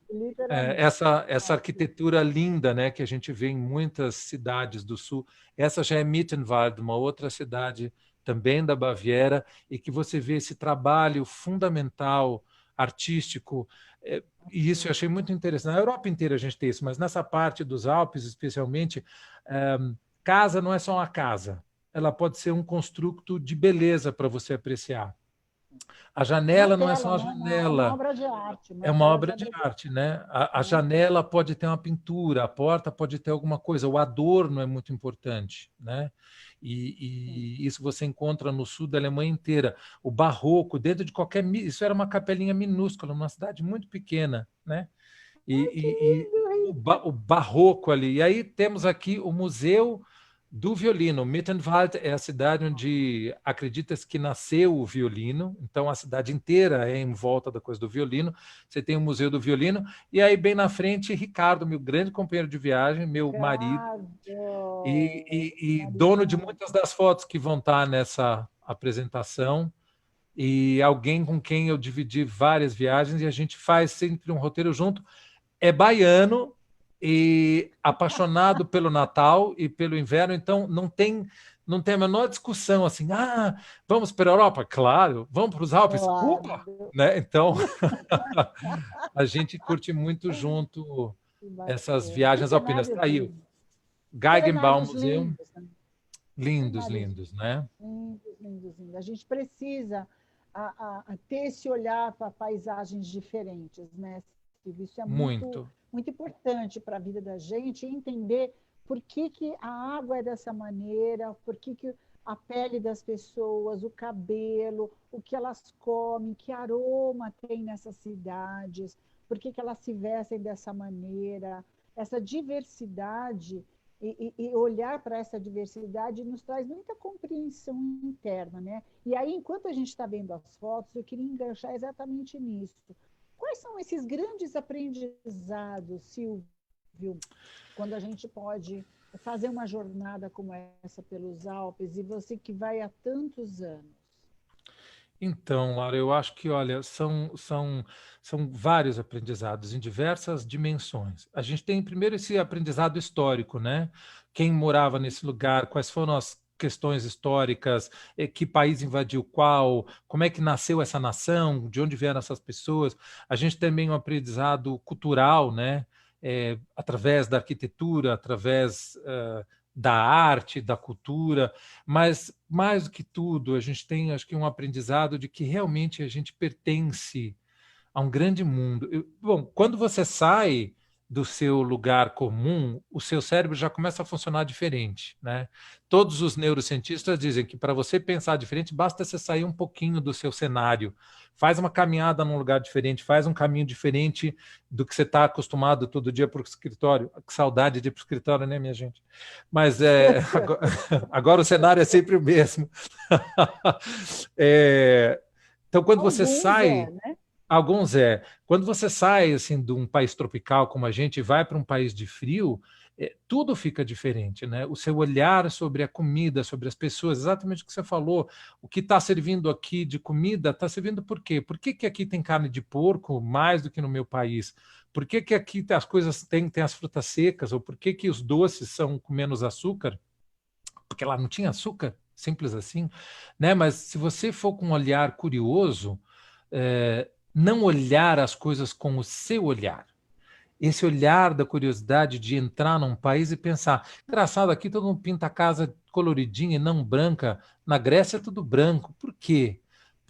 essa arquitetura linda, né, que a gente vê em muitas cidades do sul, essa já é Mittenwald, uma outra cidade também da Baviera, e que você vê esse trabalho fundamental, artístico, e isso eu achei muito interessante. Na Europa inteira a gente tem isso, mas nessa parte dos Alpes, especialmente, casa não é só uma casa, ela pode ser um construto de beleza para você apreciar. A janela não é só a janela. É uma obra de arte. É uma obra de arte, né? A janela pode ter uma pintura, a porta pode ter alguma coisa, o adorno é muito importante, né? E isso você encontra no sul da Alemanha inteira. O barroco, dentro de qualquer... Isso era uma capelinha minúscula, numa cidade muito pequena, né? O barroco ali. E aí temos aqui o Museu do Violino. Mittenwald é a cidade onde acredita-se que nasceu o violino, então a cidade inteira é em volta da coisa do violino. Você tem o Museu do Violino, e aí bem na frente, Ricardo, meu grande companheiro de viagem, meu marido, e dono de muitas das fotos que vão estar nessa apresentação, e alguém com quem eu dividi várias viagens, e a gente faz sempre um roteiro junto. É baiano e apaixonado pelo Natal e pelo inverno, então não tem a menor discussão assim, vamos para a Europa? Claro. Vamos para os Alpes? Opa! Né? Então, a gente curte muito junto essas viagens alpinas. Está aí o Geigenbaum Museum. Lindos, lindos, né? Lindos. A gente precisa ter esse olhar para paisagens diferentes, né? Isso é muito importante para a vida da gente, entender por que a água é dessa maneira, por que a pele das pessoas, o cabelo, o que elas comem, que aroma tem nessas cidades, por que que elas se vestem dessa maneira. Essa diversidade e olhar para essa diversidade nos traz muita compreensão interna, né? E aí, enquanto a gente está vendo as fotos, eu queria enganchar exatamente nisso. Quais são esses grandes aprendizados, Silvio, quando a gente pode fazer uma jornada como essa pelos Alpes, e você que vai há tantos anos? Então, Laura, eu acho que, olha, são vários aprendizados em diversas dimensões. A gente tem primeiro esse aprendizado histórico, né? Quem morava nesse lugar, quais foram as questões históricas, que país invadiu qual, como é que nasceu essa nação, de onde vieram essas pessoas. A gente também um aprendizado cultural, né? Através da arquitetura, através da arte, da cultura, mas mais do que tudo, a gente tem, acho que, um aprendizado de que realmente a gente pertence a um grande mundo. Bom, quando você sai do seu lugar comum, o seu cérebro já começa a funcionar diferente, né? Todos os neurocientistas dizem que para você pensar diferente, basta você sair um pouquinho do seu cenário, faz uma caminhada num lugar diferente, faz um caminho diferente do que você está acostumado todo dia para o escritório. Que saudade de ir para o escritório, né, minha gente? Mas agora o cenário é sempre o mesmo. Então, quando você Alguns sai. né? Alguns é. Quando você sai assim de um país tropical como a gente e vai para um país de frio, tudo fica diferente, né? O seu olhar sobre a comida, sobre as pessoas, exatamente o que você falou. O que está servindo aqui de comida está servindo por quê? Por que que aqui tem carne de porco mais do que no meu país? Por que que aqui as coisas têm as frutas secas? Ou por que que os doces são com menos açúcar? Porque lá não tinha açúcar, simples assim, né? Mas se você for com um olhar curioso, não olhar as coisas com o seu olhar. Esse olhar da curiosidade de entrar num país e pensar, engraçado, aqui todo mundo pinta a casa coloridinha e não branca, na Grécia é tudo branco, por quê?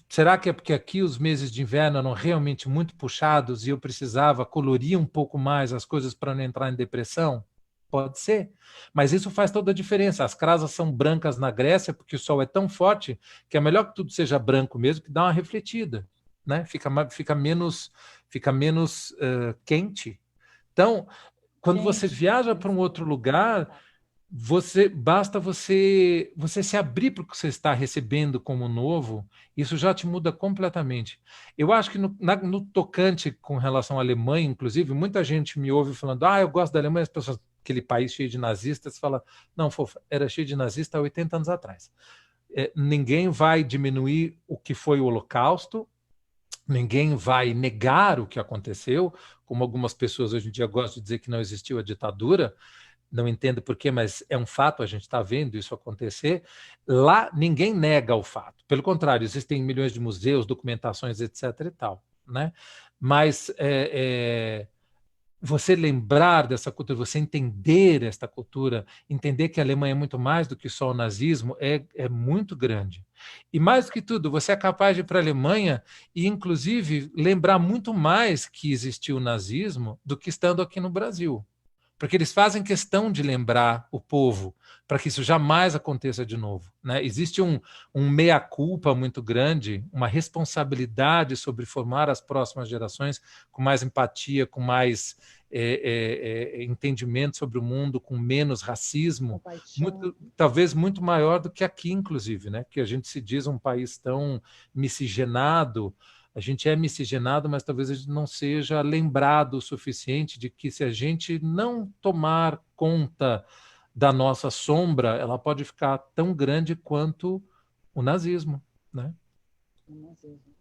Será que é porque aqui os meses de inverno eram realmente muito puxados e eu precisava colorir um pouco mais as coisas para não entrar em depressão? Pode ser, mas isso faz toda a diferença. As casas são brancas na Grécia porque o sol é tão forte que é melhor que tudo seja branco mesmo, que dá uma refletida, né? Fica menos quente. Então, quando você Gente, viaja para um outro lugar, basta você se abrir para o que você está recebendo como novo, isso já te muda completamente. Eu acho que no tocante com relação à Alemanha, inclusive, muita gente me ouve falando, eu gosto da Alemanha, as pessoas, aquele país cheio de nazistas, fala, não, fofa, era cheio de nazistas há 80 anos atrás. Ninguém vai diminuir o que foi o Holocausto, ninguém vai negar o que aconteceu, como algumas pessoas hoje em dia gostam de dizer que não existiu a ditadura, não entendo por quê, mas é um fato, a gente está vendo isso acontecer. Lá ninguém nega o fato. Pelo contrário, existem milhões de museus, documentações, etc. e tal, né? Mas você lembrar dessa cultura, você entender esta cultura, entender que a Alemanha é muito mais do que só o nazismo, é muito grande. E mais do que tudo, você é capaz de ir para a Alemanha e, inclusive, lembrar muito mais que existiu o nazismo do que estando aqui no Brasil, porque eles fazem questão de lembrar o povo para que isso jamais aconteça de novo, né? Existe um meia-culpa muito grande, uma responsabilidade sobre formar as próximas gerações com mais empatia, com mais entendimento sobre o mundo, com menos racismo, compaixão. talvez muito maior do que aqui, inclusive, né? Que a gente se diz um país tão miscigenado. A gente é miscigenado, mas talvez a gente não seja lembrado o suficiente de que se a gente não tomar conta da nossa sombra, ela pode ficar tão grande quanto o nazismo, né?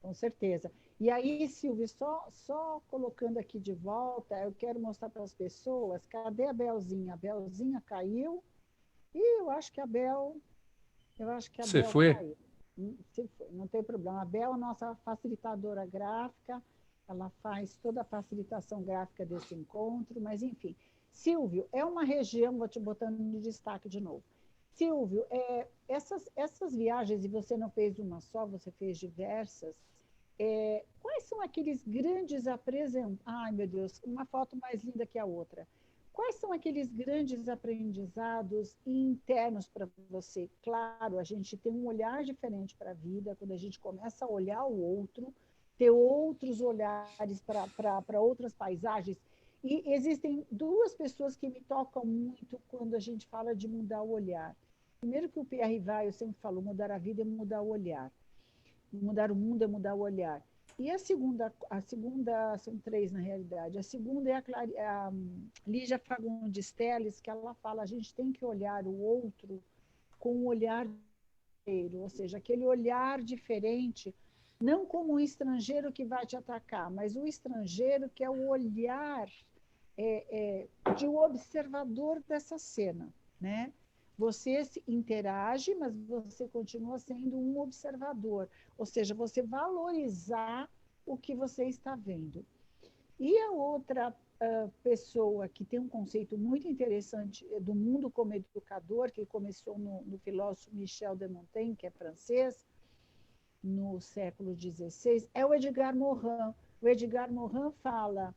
Com certeza. E aí, Silvio, só colocando aqui de volta, eu quero mostrar para as pessoas, cadê a Belzinha? A Belzinha caiu e eu acho que a Você Bel foi? caiu. Se foi, não tem problema. A Bel é a nossa facilitadora gráfica, ela faz toda a facilitação gráfica desse encontro, mas enfim. Silvio, é uma região, vou te botando de destaque de novo. Silvio, essas viagens, e você não fez uma só, você fez diversas, quais são aqueles grandes apresentos? Ai, meu Deus, uma foto mais linda que a outra. quais são aqueles grandes aprendizados internos para você? Claro, a gente tem um olhar diferente para a vida, quando a gente começa a olhar o outro, ter outros olhares para outras paisagens. E existem duas pessoas que me tocam muito quando a gente fala de mudar o olhar. Primeiro que o Pierre Rivail sempre falou, mudar a vida é mudar o olhar. Mudar o mundo é mudar o olhar. E a segunda, são três na realidade. A segunda é a Lígia Fagundes Telles, que ela fala, a gente tem que olhar o outro com um olhar diferente, ou seja, aquele olhar diferente, não como um estrangeiro que vai te atacar, mas o estrangeiro que é o olhar de um observador dessa cena, né? Você se interage, mas você continua sendo um observador, ou seja, você valorizar o que você está vendo. E a outra pessoa que tem um conceito muito interessante do mundo como educador, que começou no filósofo Michel de Montaigne, que é francês, no século XVI, é o Edgar Morin. O Edgar Morin fala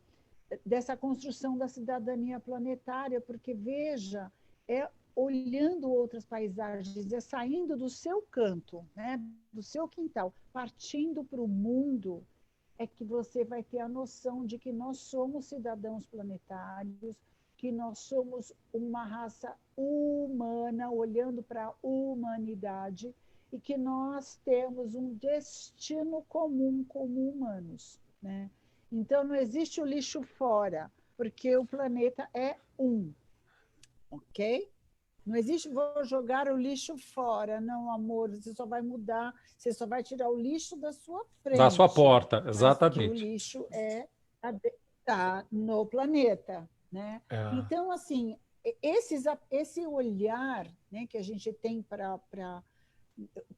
dessa construção da cidadania planetária, porque, veja, é olhando outras paisagens, é saindo do seu canto, né, do seu quintal, partindo para o mundo, é que você vai ter a noção de que nós somos cidadãos planetários, que nós somos uma raça humana, olhando para a humanidade, e que nós temos um destino comum como humanos, né? Então, não existe o lixo fora, porque o planeta é um, ok? Não existe, vou jogar o lixo fora. Não, amor, você só vai mudar, você só vai tirar o lixo da sua frente. Da sua porta, mas que o exatamente. lixo está no planeta, né? Então, assim, esse olhar, né, que a gente tem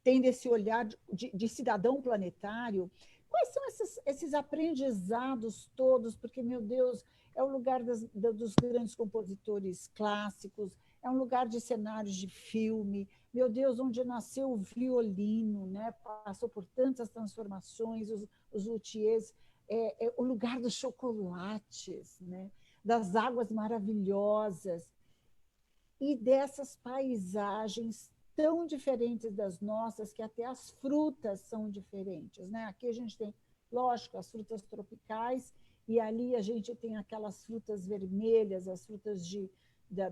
tem desse olhar de cidadão planetário, quais são esses aprendizados todos? Porque, meu Deus, é o lugar dos grandes compositores clássicos, é um lugar de cenários de filme, meu Deus, onde nasceu o violino, né? Passou por tantas transformações, os luthiers, é o lugar dos chocolates, né? Das águas maravilhosas e dessas paisagens tão diferentes das nossas, que até as frutas são diferentes, né? Aqui a gente tem, lógico, as frutas tropicais, e ali a gente tem aquelas frutas vermelhas, as frutas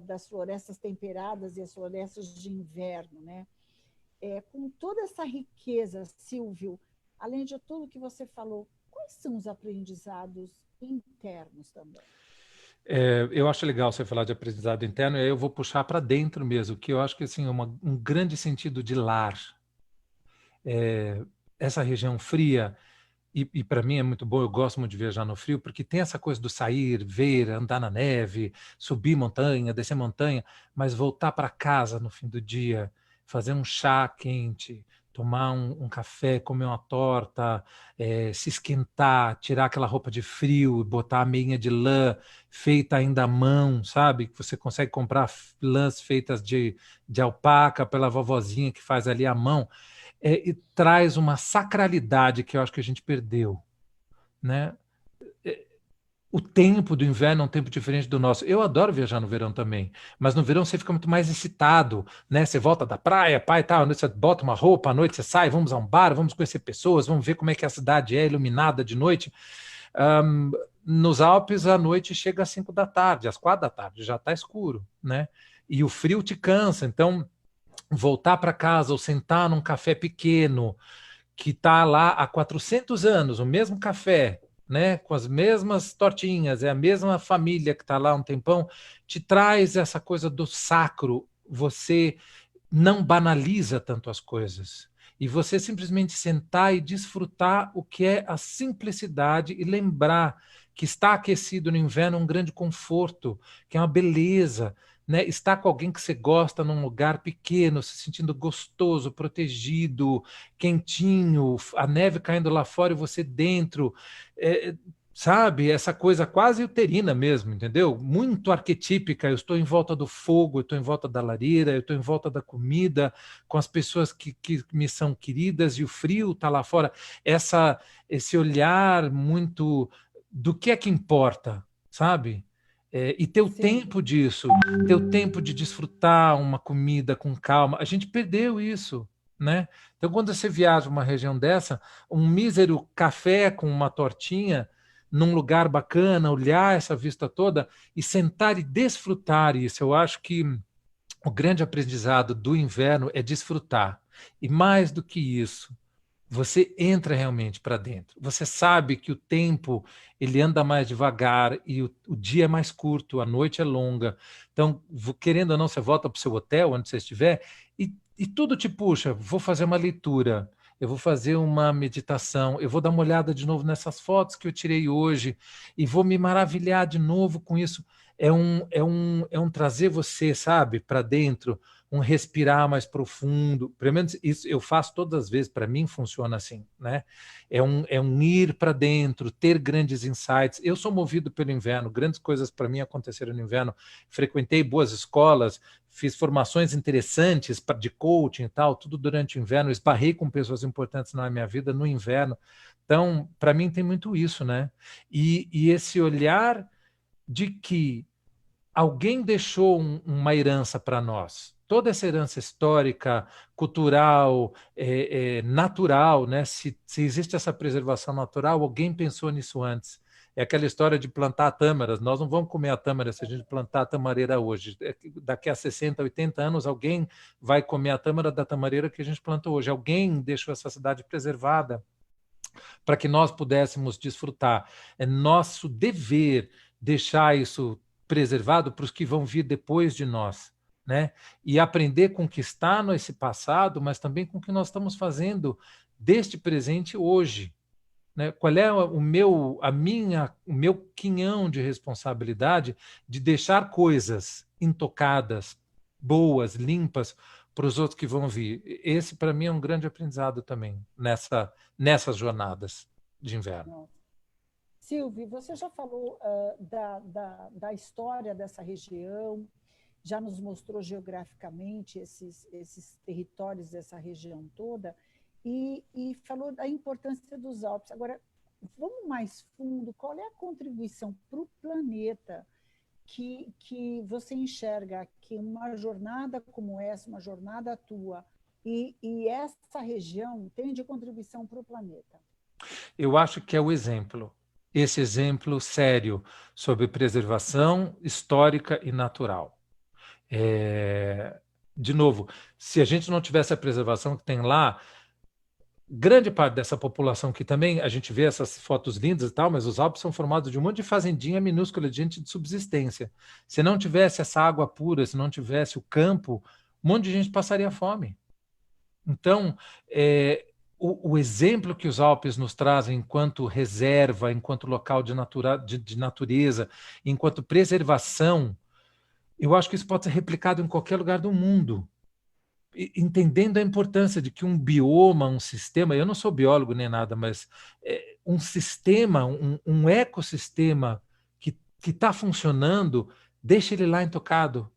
das florestas temperadas e as florestas de inverno, né? Com toda essa riqueza, Silvio, além de tudo que você falou, quais são os aprendizados internos também? Eu acho legal você falar de aprendizado interno, e aí eu vou puxar para dentro mesmo, que eu acho que assim, um grande sentido de lar. Essa região fria, e para mim é muito bom, eu gosto muito de viajar no frio, porque tem essa coisa do sair, ver, andar na neve, subir montanha, descer montanha, mas voltar para casa no fim do dia, fazer um chá quente, tomar um café, comer uma torta, se esquentar, tirar aquela roupa de frio, botar a meinha de lã feita ainda à mão, sabe? Que você consegue comprar lãs feitas de alpaca pela vovozinha que faz ali à mão. E traz uma sacralidade que eu acho que a gente perdeu, né? O tempo do inverno é um tempo diferente do nosso. Eu adoro viajar no verão também, mas no verão você fica muito mais excitado, né? Você volta da praia, pai, tal, à noite você bota uma roupa, à noite você sai, vamos a um bar, vamos conhecer pessoas, vamos ver como é que a cidade é iluminada de noite. Nos Alpes, a noite chega às 5 da tarde, às 4 da tarde, já está escuro, né? E o frio te cansa, então voltar para casa ou sentar num café pequeno que está lá há 400 anos, o mesmo café, né, com as mesmas tortinhas, é a mesma família que está lá há um tempão, te traz essa coisa do sacro, você não banaliza tanto as coisas. E você simplesmente sentar e desfrutar o que é a simplicidade e lembrar que estar aquecido no inverno é um grande conforto, que é uma beleza, né? Estar com alguém que você gosta num lugar pequeno, se sentindo gostoso, protegido, quentinho, a neve caindo lá fora e você dentro, sabe? Essa coisa quase uterina mesmo, entendeu? Muito arquetípica. Eu estou em volta do fogo, eu estou em volta da lareira, eu estou em volta da comida, com as pessoas que me são queridas e o frio está lá fora. Esse olhar muito do que é que importa, sabe? E ter o Sim. tempo disso, ter o tempo de desfrutar uma comida com calma. A gente perdeu isso, né? Então, quando você viaja uma região dessa, um mísero café com uma tortinha num lugar bacana, olhar essa vista toda e sentar e desfrutar isso. Eu acho que o grande aprendizado do inverno é desfrutar. E mais do que isso, você entra realmente para dentro. Você sabe que o tempo ele anda mais devagar e o dia é mais curto, a noite é longa. Então, querendo ou não, você volta para o seu hotel, onde você estiver, e tudo te puxa. Vou fazer uma leitura, eu vou fazer uma meditação, eu vou dar uma olhada de novo nessas fotos que eu tirei hoje e vou me maravilhar de novo com isso. É um trazer você, sabe, para dentro, um respirar mais profundo. Pelo menos isso eu faço todas as vezes, para mim funciona assim, né? É um ir para dentro, ter grandes insights. Eu sou movido pelo inverno, grandes coisas para mim aconteceram no inverno. Frequentei boas escolas, fiz formações interessantes de coaching e tal, tudo durante o inverno. Esbarrei com pessoas importantes na minha vida no inverno. Então, para mim tem muito isso, né? E esse olhar de que alguém deixou uma herança para nós. Toda essa herança histórica, cultural, natural, né? Se existe essa preservação natural, alguém pensou nisso antes. É aquela história de plantar tâmaras. Nós não vamos comer a tâmara se a gente plantar a tamareira hoje. Daqui a 60, 80 anos, alguém vai comer a tâmara da tamareira que a gente plantou hoje. Alguém deixou essa cidade preservada para que nós pudéssemos desfrutar. É nosso dever deixar isso preservado para os que vão vir depois de nós, né? E aprender com o que está nesse passado, mas também com o que nós estamos fazendo deste presente hoje, né? Qual é o meu quinhão de responsabilidade de deixar coisas intocadas, boas, limpas, para os outros que vão vir. Esse, para mim, é um grande aprendizado também nessas jornadas de inverno. Silvio, você já falou da história dessa região, já nos mostrou geograficamente esses territórios dessa região toda, e falou da importância dos Alpes. Agora, vamos mais fundo, qual é a contribuição para o planeta que você enxerga que uma jornada como essa, uma jornada tua, e essa região tem de contribuição para o planeta? Eu acho que é o exemplo. Esse exemplo sério sobre preservação histórica e natural. De novo, se a gente não tivesse a preservação que tem lá, grande parte dessa população que também, a gente vê essas fotos lindas e tal, mas os Alpes são formados de um monte de fazendinha minúscula de gente de subsistência. Se não tivesse essa água pura, se não tivesse o campo, um monte de gente passaria fome. Então, o exemplo que os Alpes nos trazem enquanto reserva, enquanto local de natureza, enquanto preservação, eu acho que isso pode ser replicado em qualquer lugar do mundo. Entendendo a importância de que um bioma, um sistema, eu não sou biólogo nem nada, mas um sistema, um ecossistema que está funcionando, deixa ele lá intocado,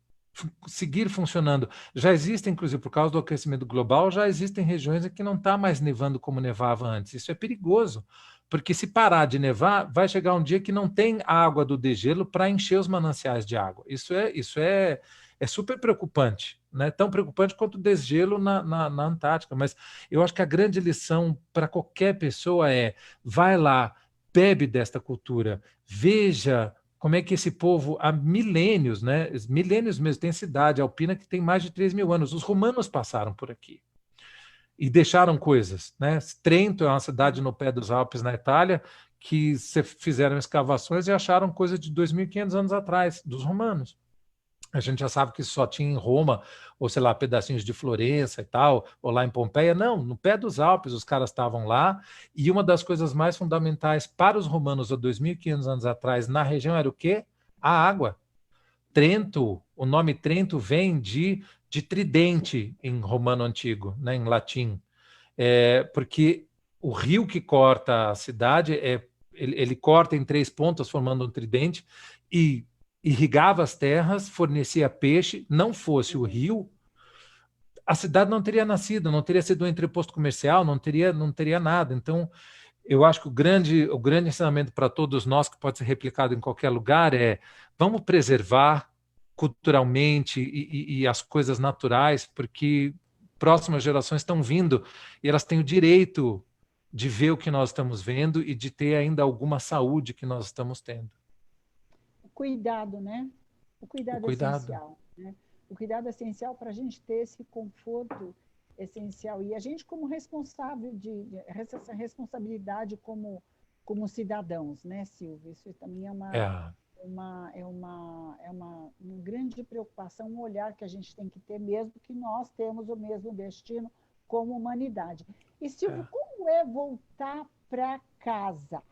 seguir funcionando. Já existe, inclusive, por causa do aquecimento global, já existem regiões em que não está mais nevando como nevava antes. Isso é perigoso, porque se parar de nevar, vai chegar um dia que não tem água do degelo para encher os mananciais de água. Isso é super preocupante, né? Tão preocupante quanto o desgelo na Antártica. Mas eu acho que a grande lição para qualquer pessoa vai lá, bebe desta cultura, veja como é que esse povo, há milênios, né? Milênios mesmo, tem cidade alpina que tem mais de 3.000 anos. Os romanos passaram por aqui e deixaram coisas, né? Trento é uma cidade no pé dos Alpes, na Itália, que fizeram escavações e acharam coisa de 2.500 anos atrás, dos romanos. A gente já sabe que só tinha em Roma, ou sei lá, pedacinhos de Florença e tal, ou lá em Pompeia. Não, no pé dos Alpes os caras estavam lá, e uma das coisas mais fundamentais para os romanos há 2.500 anos atrás na região era o quê? A água. Trento, o nome Trento vem de tridente em romano antigo, né, em latim. Porque o rio que corta a cidade, ele corta em 3 pontas, formando um tridente, e irrigava as terras, fornecia peixe. Não fosse o rio, a cidade não teria nascido, não teria sido um entreposto comercial, não teria nada. Então, eu acho que o grande ensinamento para todos nós, que pode ser replicado em qualquer lugar, é vamos preservar culturalmente e as coisas naturais, porque próximas gerações estão vindo e elas têm o direito de ver o que nós estamos vendo e de ter ainda alguma saúde que nós estamos tendo. O cuidado, né? O O cuidado é cuidado. essencial, né? O cuidado é essencial para a gente ter esse conforto essencial. E a gente, como responsável essa responsabilidade como cidadãos, né, Silvia? Isso também é É, uma grande preocupação, um olhar que a gente tem que ter, mesmo que nós temos o mesmo destino como humanidade. E, Silvio, é. como é voltar para casa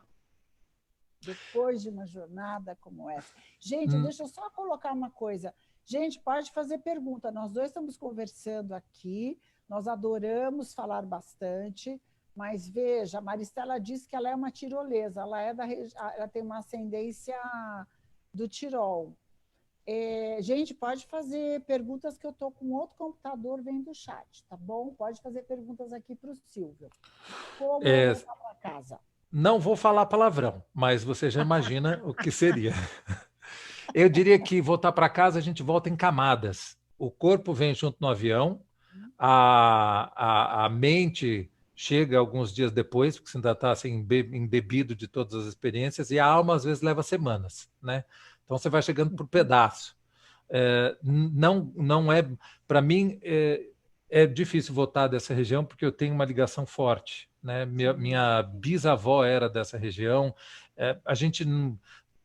depois de uma jornada como essa? Gente, Hum, deixa eu só colocar uma coisa. Gente, pode fazer pergunta. Nós dois estamos conversando aqui, nós adoramos falar bastante, mas veja, a Maristela disse que ela é uma tirolesa, ela tem uma ascendência do Tirol. Gente, pode fazer perguntas que eu estou com outro computador vendo o chat, tá bom? Pode fazer perguntas aqui para o Silvio. Como é é, voltar para casa? não vou falar palavrão, mas você já imagina o que seria. Eu diria que voltar para casa a gente volta em camadas. O corpo vem junto no avião, a mente chega alguns dias depois, porque você ainda está assim, embebido de todas as experiências, e a alma às vezes leva semanas, né? Então você vai chegando por pedaço. Não é, para mim, é difícil voltar dessa região porque eu tenho uma ligação forte, né? Minha bisavó era dessa região. A gente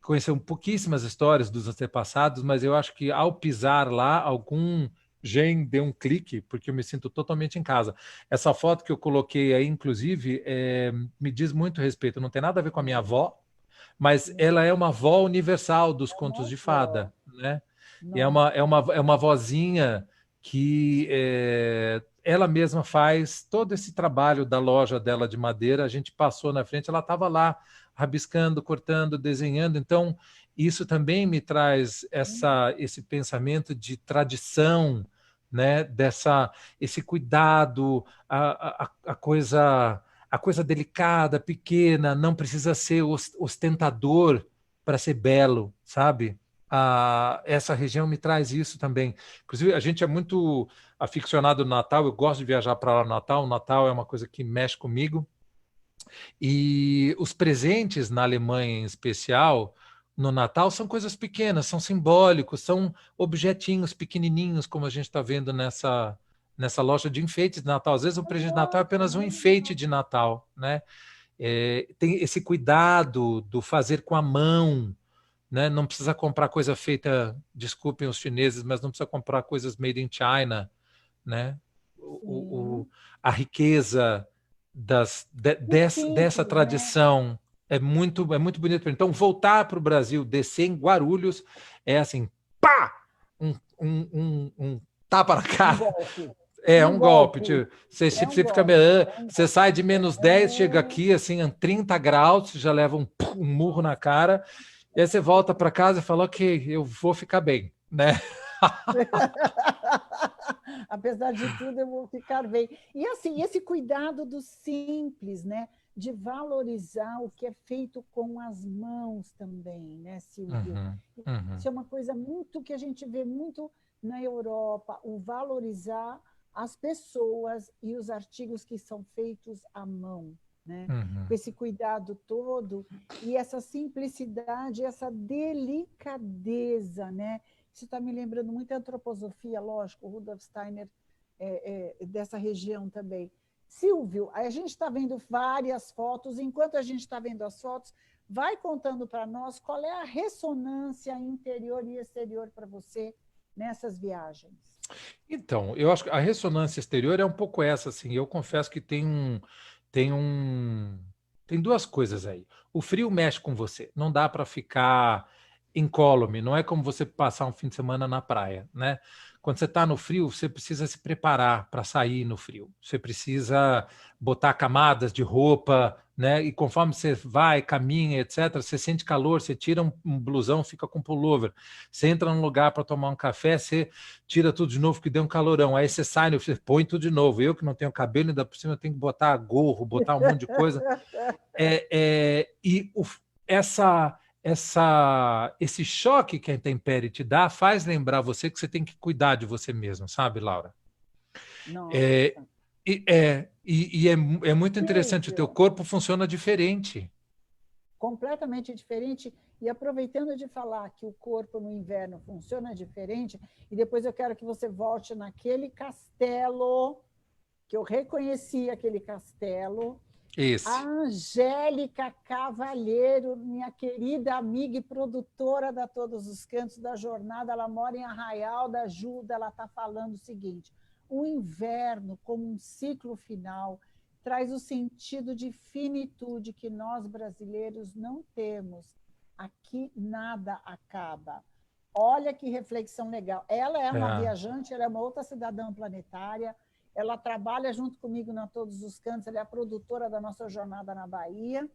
conheceu pouquíssimas histórias dos antepassados, mas eu acho que ao pisar lá, algum gen deu um clique, porque eu me sinto totalmente em casa. Essa foto que eu coloquei aí, inclusive, me diz muito respeito. Não tem nada a ver com a minha avó, mas ela é uma avó universal dos É uma contos de avó. fada, né? E Nossa. é uma vozinha que ela mesma faz todo esse trabalho da loja dela de madeira. A gente passou na frente, ela estava lá rabiscando, cortando, desenhando. Então, isso também me traz esse pensamento de tradição, né? Esse cuidado, a coisa delicada, pequena, não precisa ser ostentador para ser belo, sabe? Essa região me traz isso também. Inclusive, a gente é muito aficionado no Natal, eu gosto de viajar para lá no Natal, o Natal é uma coisa que mexe comigo. E os presentes na Alemanha, em especial, no Natal, são coisas pequenas, são simbólicos, são objetinhos pequenininhos, como a gente está vendo nessa loja de enfeites de Natal. Às vezes, o presente de Natal é Nossa, apenas um enfeite de Natal, né? Tem esse cuidado do fazer com a mão, né? Não precisa comprar coisa feita, desculpem os chineses, mas não precisa comprar coisas made in China, né? sim. A riqueza O dessa simples, né? tradição é muito bonito. Então, voltar para o Brasil, descer em Guarulhos, é assim, pá! Um tapa na Um cara. golpe. É Um um golpe. golpe. Tipo, você, É um você fica, golpe. É um você golpe. sai de -10, chega aqui assim, a 30 graus, você já leva um murro na cara, e aí você volta para casa e fala, ok, eu vou ficar bem, né? Apesar de tudo, eu vou ficar bem. E assim, esse cuidado do simples, né? De valorizar o que é feito com as mãos também, né, Silvio? Uhum, uhum, Isso é uma coisa muito que a gente vê muito na Europa, o valorizar as pessoas e os artigos que são feitos à mão, né? Com uhum. esse cuidado todo e essa simplicidade, essa delicadeza, né? Isso está me lembrando muito a antroposofia, lógico, o Rudolf Steiner dessa região também. Silvio, a gente está vendo várias fotos, enquanto a gente está vendo as fotos, vai contando para nós qual é a ressonância interior e exterior para você nessas viagens. Então, eu acho que a ressonância exterior é um pouco essa, assim. Eu confesso que tem um, tem duas coisas aí. O frio mexe com você. Não dá para ficar incólume. Não é como você passar um fim de semana na praia, né? Quando você está no frio, você precisa se preparar para sair no frio. Você precisa botar camadas de roupa, né? E conforme você vai, caminha, etc., você sente calor, você tira um blusão, fica com pullover. Você entra num lugar para tomar um café, você tira tudo de novo, que deu um calorão. Aí você sai, você põe tudo de novo. Eu que não tenho cabelo, ainda por cima eu tenho que botar gorro, botar um monte de coisa. Esse choque que a intempérie te dá faz lembrar você que você tem que cuidar de você mesmo, sabe, Laura? Nossa. É muito interessante, o teu corpo funciona diferente. Completamente diferente. E aproveitando de falar que o corpo no inverno funciona diferente, e depois eu quero que você volte naquele castelo, que eu reconheci aquele castelo. Esse. A Angélica Cavalheiro, minha querida amiga e produtora da Todos os Cantos da Jornada, ela mora em Arraial da Ajuda, ela está falando o seguinte: o inverno, como um ciclo final, traz o sentido de finitude que nós brasileiros não temos. Aqui nada acaba. Olha que reflexão legal. Ela é uma viajante, ela é uma outra cidadã planetária, ela trabalha junto comigo na Todos os Cantos, ela é a produtora da nossa jornada na Bahia,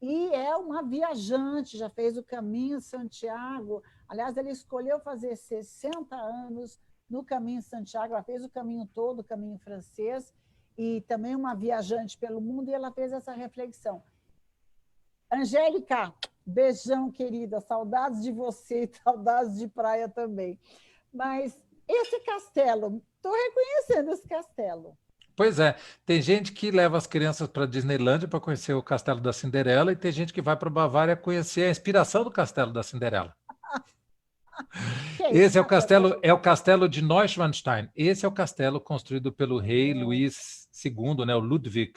e é uma viajante, já fez o Caminho Santiago. Aliás, ela escolheu fazer 60 anos no Caminho Santiago, ela fez o caminho todo, o caminho francês, e também uma viajante pelo mundo, e ela fez essa reflexão. Angélica, beijão, querida, saudades de você, saudades de praia também. Mas esse castelo, estou reconhecendo esse castelo. Pois é, tem gente que leva as crianças para Disneylândia para conhecer o Castelo da Cinderela e tem gente que vai para Bavária conhecer a inspiração do Castelo da Cinderela. Esse é o castelo de Neuschwanstein. Esse é o castelo construído pelo rei Luís II, né, o Ludwig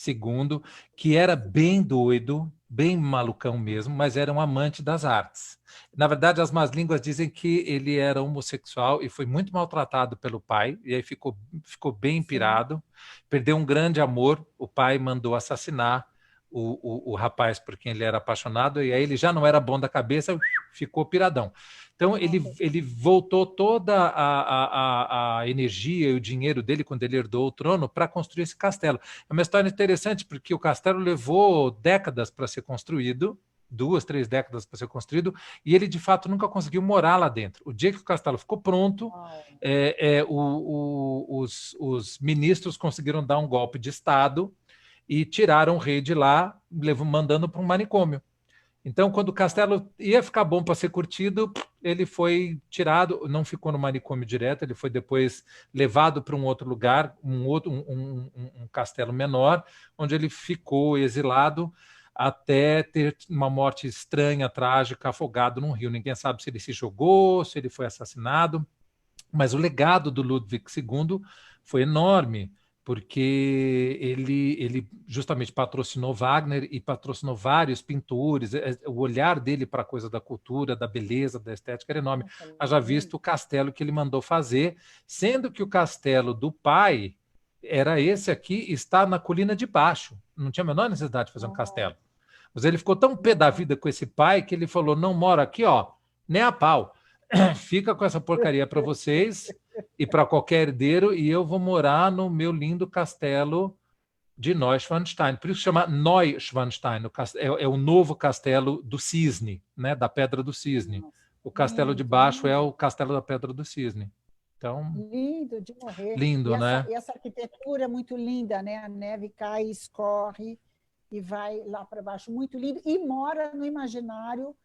II, que era bem doido, bem malucão mesmo, mas era um amante das artes. Na verdade, as más línguas dizem que ele era homossexual e foi muito maltratado pelo pai, e aí ficou bem pirado, perdeu um grande amor, o pai mandou assassinar o rapaz por quem ele era apaixonado, e aí ele já não era bom da cabeça, ficou piradão. Então, ele voltou toda a energia e o dinheiro dele, quando ele herdou o trono, para construir esse castelo. É uma história interessante, porque o castelo levou décadas para ser construído, 2, 3 décadas para ser construído, e ele, de fato, nunca conseguiu morar lá dentro. O dia que o castelo ficou pronto, os ministros conseguiram dar um golpe de Estado e tiraram o rei de lá, mandando para um manicômio. Então, quando o castelo ia ficar bom para ser curtido, ele foi tirado, não ficou no manicômio direto, ele foi depois levado para um outro lugar, um castelo menor, onde ele ficou exilado até ter uma morte estranha, trágica, afogado num rio. Ninguém sabe se ele se jogou, se ele foi assassinado, mas o legado do Ludwig II foi enorme, porque ele justamente patrocinou Wagner e patrocinou vários pintores. O olhar dele para a coisa da cultura, da beleza, da estética era enorme. Haja visto o castelo que ele mandou fazer, sendo que o castelo do pai era esse aqui, está na colina de baixo. Não tinha a menor necessidade de fazer um castelo. Mas ele ficou tão pé da vida com esse pai que ele falou, não mora aqui, ó, nem a pau. Fica com essa porcaria para vocês e para qualquer herdeiro, e eu vou morar no meu lindo castelo de Neuschwanstein. Por isso chama Neuschwanstein, é o novo castelo do cisne, né, da Pedra do Cisne. O castelo de baixo é o castelo da Pedra do Cisne. Então, lindo de morrer. Lindo, né? E essa arquitetura é muito linda, né? A neve cai, escorre e vai lá para baixo. Muito lindo. E mora no imaginário,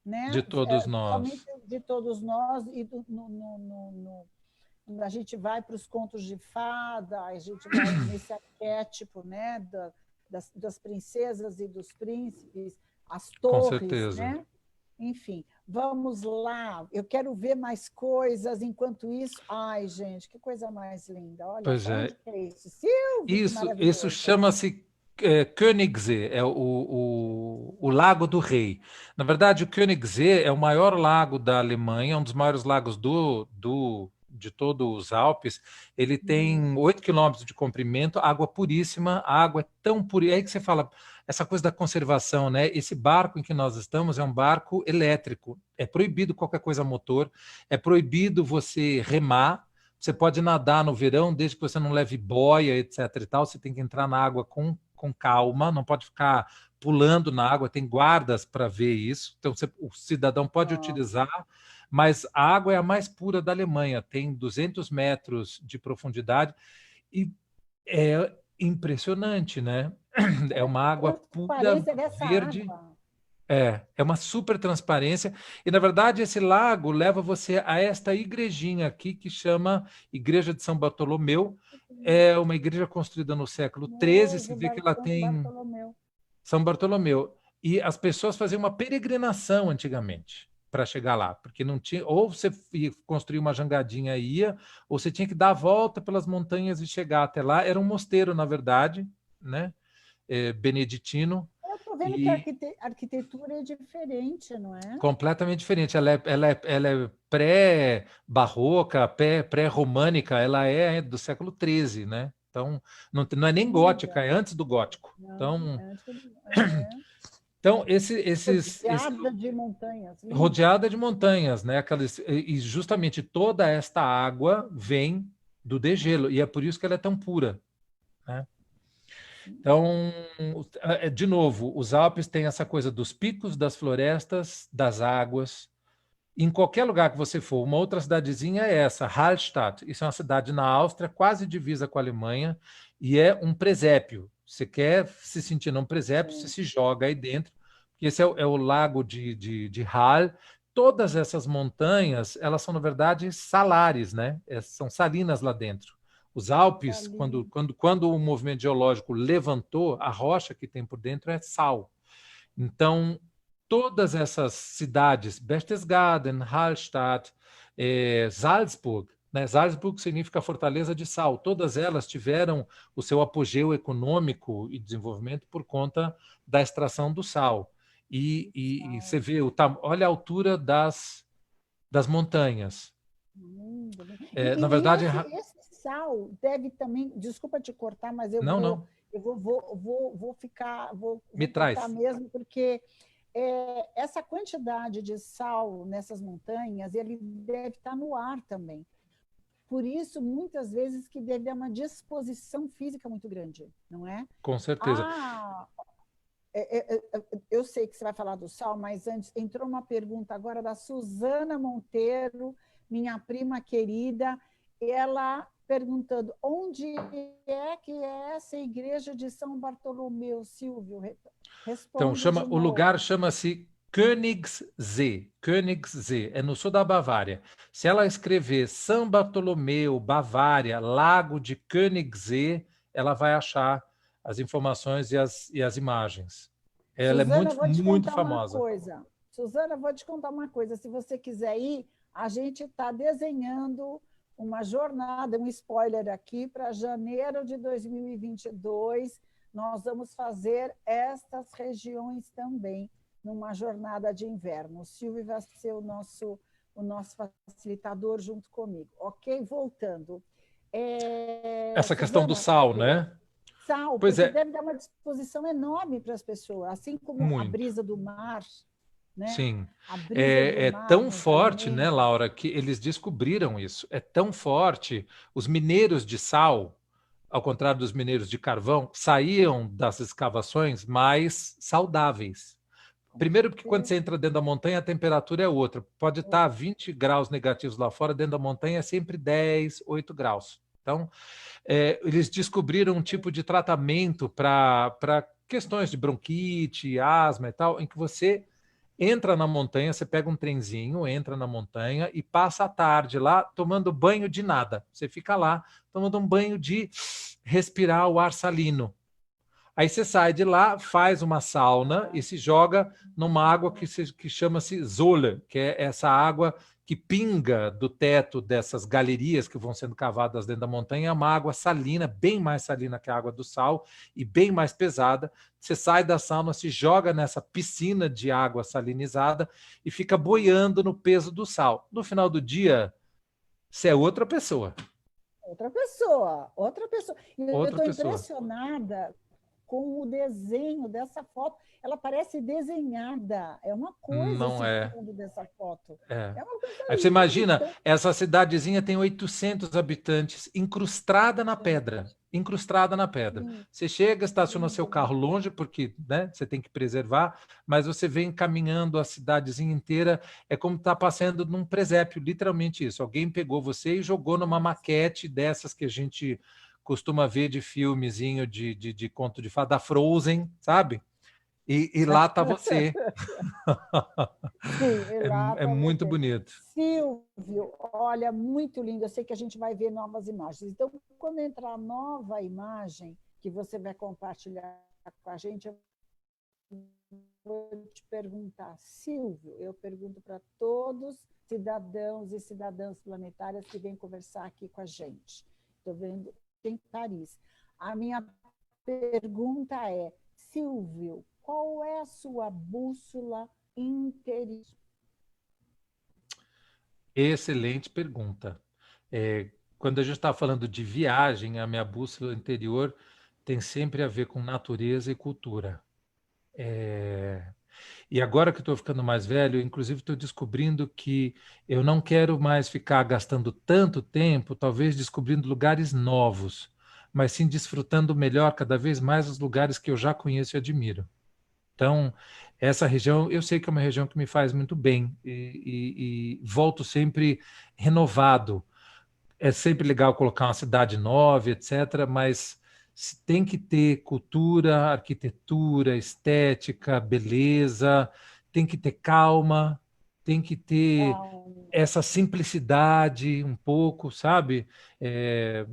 né? De todos nós. Somente de todos nós. E a gente vai para os contos de fada, a gente vai nesse arquétipo, né? Das princesas e dos príncipes, as torres, com certeza, né? Enfim, vamos lá. Eu quero ver mais coisas. Enquanto isso, ai, gente, que coisa mais linda. Olha, pois onde que é isso? Silvio, isso chama-se Königssee, é o Lago do Rei. Na verdade, o Königssee é o maior lago da Alemanha, um dos maiores lagos de todos os Alpes. Ele tem 8 quilômetros de comprimento, água puríssima, a água é tão pura. É aí que você fala, essa coisa da conservação, né? Esse barco em que nós estamos é um barco elétrico. É proibido qualquer coisa a motor, é proibido você remar. Você pode nadar no verão, desde que você não leve boia, etc. e tal. Você tem que entrar na água com com calma, não pode ficar pulando na água, tem guardas para ver isso. Então, o cidadão pode utilizar, mas a água é a mais pura da Alemanha, tem 200 metros de profundidade e é impressionante, né? É uma água pura, verde. É uma super transparência. E, na verdade, esse lago leva você a esta igrejinha aqui, que chama Igreja de São Bartolomeu. É uma igreja construída no século XIII. Se vê que ela tem... São Bartolomeu. E as pessoas faziam uma peregrinação antigamente para chegar lá, porque não tinha... Ou você ia construir uma jangadinha e ia, ou você tinha que dar a volta pelas montanhas e chegar até lá. Era um mosteiro, na verdade, né? Beneditino. Estou vendo que a arquitetura é diferente, não é? Completamente diferente. Ela é pré-barroca, pré-românica, ela é do século XIII, né? Então, não é nem gótica, é antes do gótico. Então, rodeada de montanhas. Rodeada de montanhas, né? E justamente toda esta água vem do degelo, e é por isso que ela é tão pura, né? Então, de novo, os Alpes têm essa coisa dos picos, das florestas, das águas. Em qualquer lugar que você for, uma outra cidadezinha é essa, Hallstatt. Isso é uma cidade na Áustria, quase divisa com a Alemanha, e é um presépio. Você quer se sentir num presépio, você se joga aí dentro. Esse é o lago de Hall. Todas essas montanhas, elas são, na verdade, salares, né? São salinas lá dentro. Os Alpes, quando o movimento geológico levantou, a rocha que tem por dentro é sal. Então, todas essas cidades, Berchtesgaden, Hallstatt, Salzburg, né? Salzburg significa fortaleza de sal, todas elas tiveram o seu apogeu econômico e desenvolvimento por conta da extração do sal. E você vê, olha a altura das montanhas. Na verdade, esse sal deve também, desculpa te cortar, mas eu vou cortar mesmo, porque essa quantidade de sal nessas montanhas, ele deve estar no ar também. Por isso, muitas vezes, que deve ter uma disposição física muito grande, não é? Com certeza. Eu sei que você vai falar do sal, mas antes entrou uma pergunta agora da Suzana Monteiro, minha prima querida, ela perguntando onde é que é essa igreja de São Bartolomeu, Silvio? Então, o lugar chama-se Königssee. Königssee, é no sul da Bavária. Se ela escrever São Bartolomeu, Bavária, Lago de Königssee, ela vai achar as informações e as imagens. Ela Suzana, é muito famosa. Suzana, vou te contar uma coisa. Se você quiser ir, a gente está desenhando uma jornada, um spoiler aqui, para janeiro de 2022. Nós vamos fazer estas regiões também, numa jornada de inverno. O Silvio vai ser o nosso facilitador junto comigo. Ok? Voltando. Essa questão do sal, né? Sal, porque deve dar uma disposição enorme para as pessoas, assim como a brisa do mar. Né? Sim, é tão forte, né, Laura, que eles descobriram isso. É tão forte, os mineiros de sal, ao contrário dos mineiros de carvão, saíam das escavações mais saudáveis. Primeiro porque quando você entra dentro da montanha, a temperatura é outra. Pode estar 20 graus negativos lá fora, dentro da montanha é sempre 10, 8 graus. Então, eles descobriram um tipo de tratamento para questões de bronquite, asma e tal, em que você entra na montanha, você pega um trenzinho, entra na montanha e passa a tarde lá tomando banho de nada. Você fica lá tomando um banho de respirar o ar salino. Aí você sai de lá, faz uma sauna e se joga numa água que chama-se Zolle, que é essa água que pinga do teto dessas galerias que vão sendo cavadas dentro da montanha. É uma água salina, bem mais salina que a água do sal e bem mais pesada. Você sai da sauna, se joga nessa piscina de água salinizada e fica boiando no peso do sal. No final do dia, você é outra pessoa. Outra pessoa. E eu estou impressionada com o desenho dessa foto. Ela parece desenhada. É uma coisa Não esse é. fundo dessa foto. É. É uma coisa Aí você linda. imagina, Então, essa cidadezinha tem 800 habitantes, incrustada na pedra. Incrustada na pedra. sim, Você chega, estaciona seu lindo, carro lindo. longe, porque, né, você tem que preservar, mas você vem caminhando a cidadezinha inteira, é como estar passando num presépio, literalmente isso. Alguém pegou você e jogou numa Nossa. maquete dessas que a gente costuma ver de filmezinho de conto de fada, da Frozen, sabe? E lá está você. Sim, lá É está muito você. bonito. Silvio, olha, muito lindo. Eu sei que a gente vai ver novas imagens. Então, quando entrar nova imagem que você vai compartilhar com a gente, eu vou te perguntar, Silvio, eu pergunto para todos cidadãos e cidadãs planetárias que vêm conversar aqui com a gente. Estou vendo em Paris. A minha pergunta é, Silvio, qual é a sua bússola interior? Excelente pergunta. Quando a gente está falando de viagem, a minha bússola interior tem sempre a ver com natureza e cultura. E agora que estou ficando mais velho, inclusive estou descobrindo que eu não quero mais ficar gastando tanto tempo, talvez descobrindo lugares novos, mas sim desfrutando melhor cada vez mais os lugares que eu já conheço e admiro. Então, essa região, eu sei que é uma região que me faz muito bem e volto sempre renovado. É sempre legal colocar uma cidade nova, etc., mas tem que ter cultura, arquitetura, estética, beleza, tem que ter calma, tem que ter Calma. essa simplicidade um pouco, sabe? É,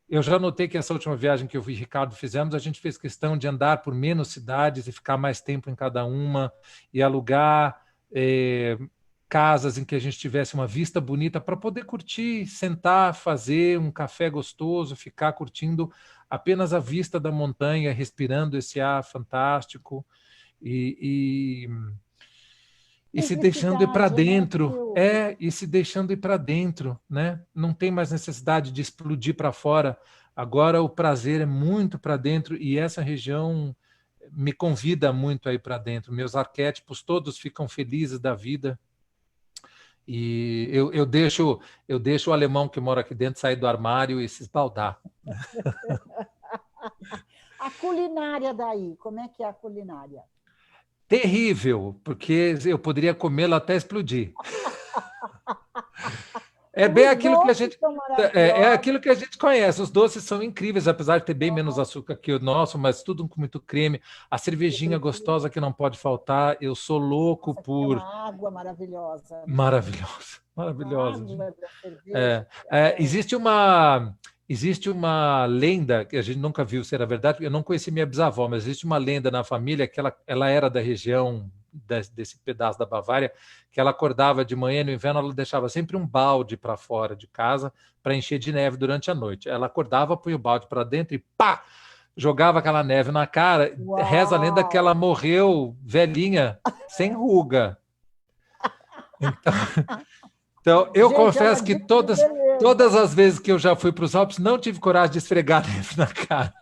eu já notei que essa última viagem que eu e Ricardo fizemos, a gente fez questão de andar por menos cidades e ficar mais tempo em cada uma e alugar casas em que a gente tivesse uma vista bonita para poder curtir, sentar, fazer um café gostoso, ficar curtindo apenas a vista da montanha, respirando esse ar fantástico e, e se deixando ir para Simplicidade, né, dentro, Silvio? e se deixando ir para dentro, né? Não tem mais necessidade de explodir para fora. Agora o prazer é muito para dentro e essa região me convida muito a ir para dentro. Meus arquétipos todos ficam felizes da vida e eu deixo o alemão que mora aqui dentro sair do armário e se esbaldar. A culinária daí, como é que é a culinária? Terrível, porque eu poderia comê-lo até explodir. É bem Os aquilo que a doces gente são é maravilhosos. aquilo que a gente conhece. Os doces são incríveis, apesar de ter bem menos Nossa, açúcar que o nosso, mas tudo com muito creme. A eu cervejinha prefiro. gostosa que não pode faltar. Eu sou louco Nossa, tem uma por água maravilhosa, né? maravilhosa, A maravilhosa. água da cerveja. É, existe uma lenda que a gente nunca viu se era verdade. Eu não conheci minha bisavó, mas existe uma lenda na família que ela era da região desse pedaço da Bavária, que ela acordava de manhã no inverno, ela deixava sempre um balde para fora de casa para encher de neve durante a noite. Ela acordava, punha o balde para dentro e pá, jogava aquela neve na cara. Reza a lenda que Uau! ela morreu velhinha, sem ruga. Então, eu Gente, é uma confesso que dica de todas beleza. as vezes que eu já fui para os Alpes, não tive coragem de esfregar neve na cara.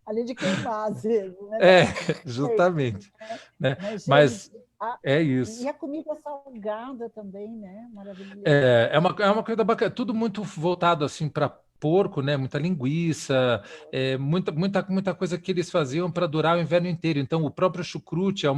Além de queimar, às vezes, né? É, justamente. Né? Né? Mas, Mas gente, a... é e isso. a comida salgada também, né? Maravilhosa. É uma coisa bacana, tudo muito voltado assim para porco, né? Muita linguiça, muita coisa que eles faziam para durar o inverno inteiro. Então, o próprio chucrute é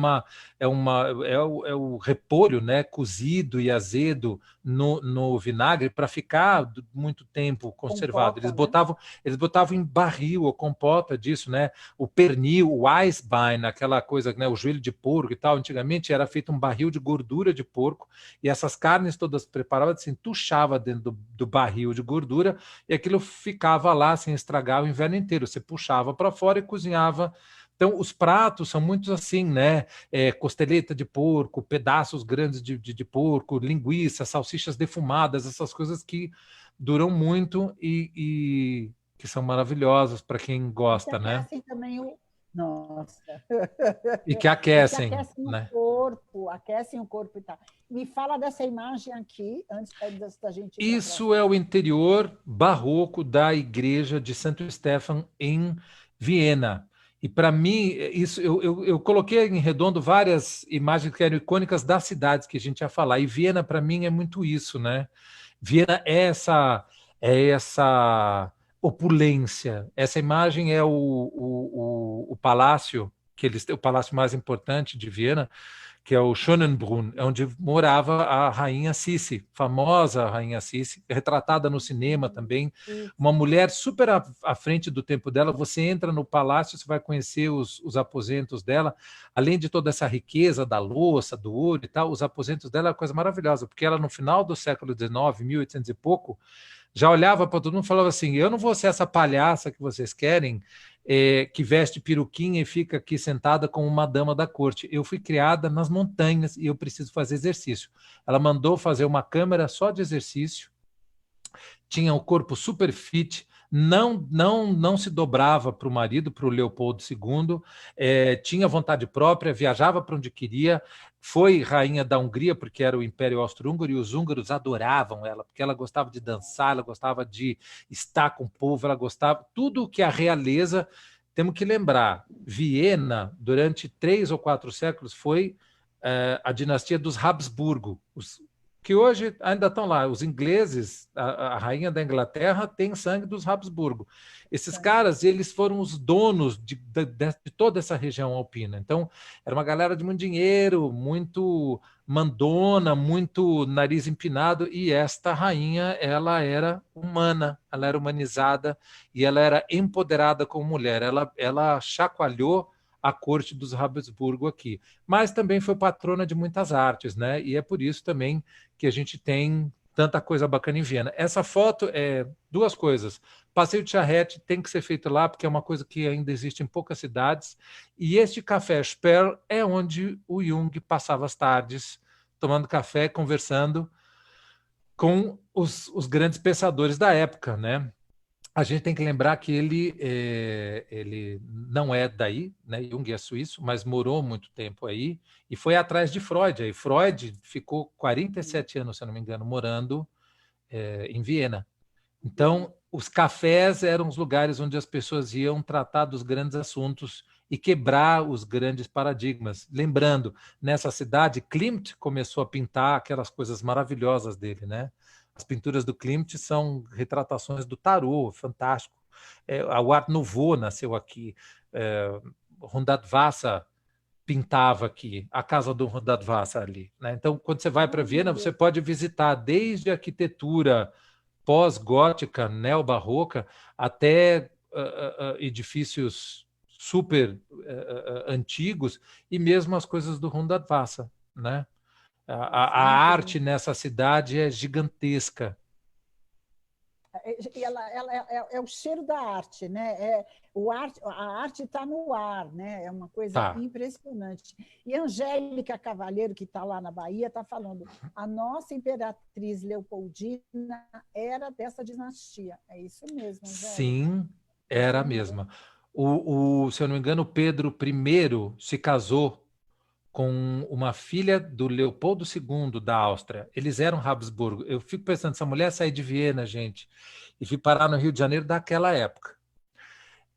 o repolho, né? Cozido e azedo no vinagre para ficar muito tempo conservado. Eles Compota, né? botavam, eles botavam em barril ou compota disso, né? O pernil, o Eisbein, aquela coisa, né? O joelho de porco e tal. Antigamente era feito um barril de gordura de porco e essas carnes todas preparadas se entuchava dentro do barril de gordura e aquilo ficava lá sem estragar o inverno inteiro. Você puxava para fora e cozinhava. Então, os pratos são muitos assim, né? Costeleta de porco, pedaços grandes de porco, linguiça, salsichas defumadas, essas coisas que duram muito e que são maravilhosas para quem E que gosta, né? aquecem também o. Nossa! E que E que aquecem, aquecem o né? corpo, aquecem o corpo e tal. Me fala dessa imagem aqui, antes da gente ir Isso é o interior barroco da igreja de Santo Stefan, em Viena. E, para mim, isso eu coloquei em redondo várias imagens que eram icônicas das cidades que a gente ia falar. E Viena, para mim, é muito isso, né? Viena é essa opulência. Essa imagem é o palácio, o palácio mais importante de Viena, que é o Schönbrunn, onde morava a rainha Sissi, famosa rainha Sissi, retratada no cinema também, uma mulher super à frente do tempo dela. Você entra no palácio, você vai conhecer os aposentos dela, além de toda essa riqueza da louça, do ouro e tal, os aposentos dela é uma coisa maravilhosa, porque ela no final do século XIX, 1800 e pouco, já olhava para todo mundo e falava assim: eu não vou ser essa palhaça que vocês querem, que veste peruquinha e fica aqui sentada como uma dama da corte. Eu fui criada nas montanhas e eu preciso fazer exercício. Ela mandou fazer uma câmera só de exercício, tinha o corpo super fit, não se dobrava para o marido, para o Leopoldo II, tinha vontade própria, viajava para onde queria, foi rainha da Hungria, porque era o Império Austro-Húngaro, e os húngaros adoravam ela, porque ela gostava de dançar, ela gostava de estar com o povo, ela gostava tudo que a realeza. Temos que lembrar, Viena, durante 3 ou 4 séculos, foi a dinastia dos Habsburgo, que hoje ainda estão lá. Os ingleses, a rainha da Inglaterra tem sangue dos Habsburgo. Esses caras, eles foram os donos de toda essa região alpina. Então, era uma galera de muito dinheiro, muito mandona, muito nariz empinado, e esta rainha, ela era humana, ela era humanizada e ela era empoderada como mulher. Ela chacoalhou a corte dos Habsburgo aqui, mas também foi patrona de muitas artes, né? E é por isso também que a gente tem tanta coisa bacana em Viena. Essa foto é 2 coisas. Passeio de charrete tem que ser feito lá, porque é uma coisa que ainda existe em poucas cidades. E este café Sperl é onde o Jung passava as tardes, tomando café, conversando com os grandes pensadores da época, né? A gente tem que lembrar que ele não é daí, né? Jung é suíço, mas morou muito tempo aí e foi atrás de Freud. Aí Freud ficou 47 anos, se eu não me engano, morando em Viena. Então, os cafés eram os lugares onde as pessoas iam tratar dos grandes assuntos e quebrar os grandes paradigmas. Lembrando, nessa cidade, Klimt começou a pintar aquelas coisas maravilhosas dele, né? As pinturas do Klimt são retratações do tarô, fantástico. O Art Nouveau nasceu aqui. Rundad Vasa pintava aqui, a casa do Rundad Vasa ali, né? Então, quando você vai para Viena, você pode visitar desde a arquitetura pós-gótica, neobarroca, até edifícios super antigos e mesmo as coisas do Rundad Vasa, né? A arte nessa cidade é gigantesca. Ela é o cheiro da arte, né? A arte está no ar, né? É uma coisa impressionante. E a Angélica Cavalheiro, que está lá na Bahia, está falando: a nossa imperatriz Leopoldina era dessa dinastia. É isso mesmo, Angélica? Sim, era a mesma. Se eu não me engano, Pedro I se casou com uma filha do Leopoldo II da Áustria. Eles eram Habsburgo. Eu fico pensando, essa mulher saiu de Viena, gente, e fui parar no Rio de Janeiro daquela época.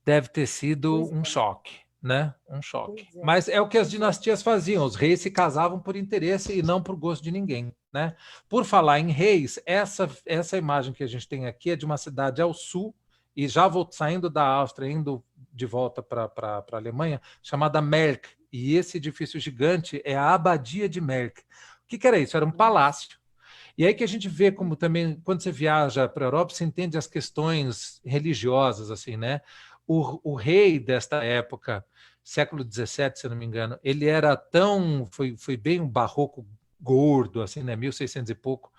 Deve ter sido um choque, né? Um choque. Mas é o que as dinastias faziam. Os reis se casavam por interesse e não por gosto de ninguém, né? Por falar em reis, essa imagem que a gente tem aqui é de uma cidade ao sul, e já saindo da Áustria, indo de volta para a Alemanha, chamada Merk. E esse edifício gigante é a Abadia de Merk. O que era isso? Era um palácio. E aí que a gente vê como também, quando você viaja para a Europa, você entende as questões religiosas, assim, né? O rei desta época, século XVII, se eu não me engano, ele era foi bem um barroco gordo, assim, né? 1600 e pouco.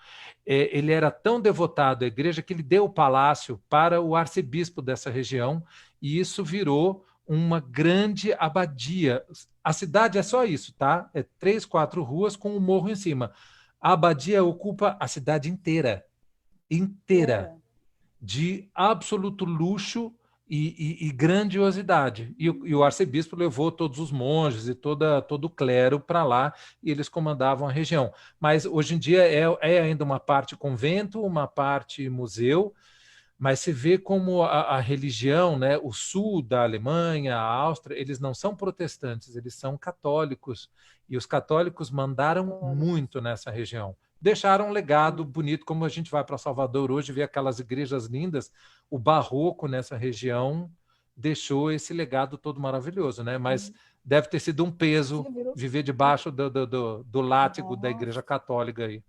Ele era tão devotado à igreja que ele deu o palácio para o arcebispo dessa região, e isso virou uma grande abadia. A cidade é só isso, tá? É 3, 4 ruas com um morro em cima. A abadia ocupa a cidade inteira, de absoluto luxo e grandiosidade. E o arcebispo levou todos os monges e todo o clero para lá, e eles comandavam a região. Mas hoje em dia é ainda uma parte convento, uma parte museu, mas se vê como a religião, né, o sul da Alemanha, a Áustria, eles não são protestantes, eles são católicos. E os católicos mandaram muito nessa região. Deixaram um legado bonito, como a gente vai para Salvador hoje, vê aquelas igrejas lindas, o barroco nessa região deixou esse legado todo maravilhoso, né? Mas deve ter sido um peso viver debaixo do látigo da Igreja Católica aí.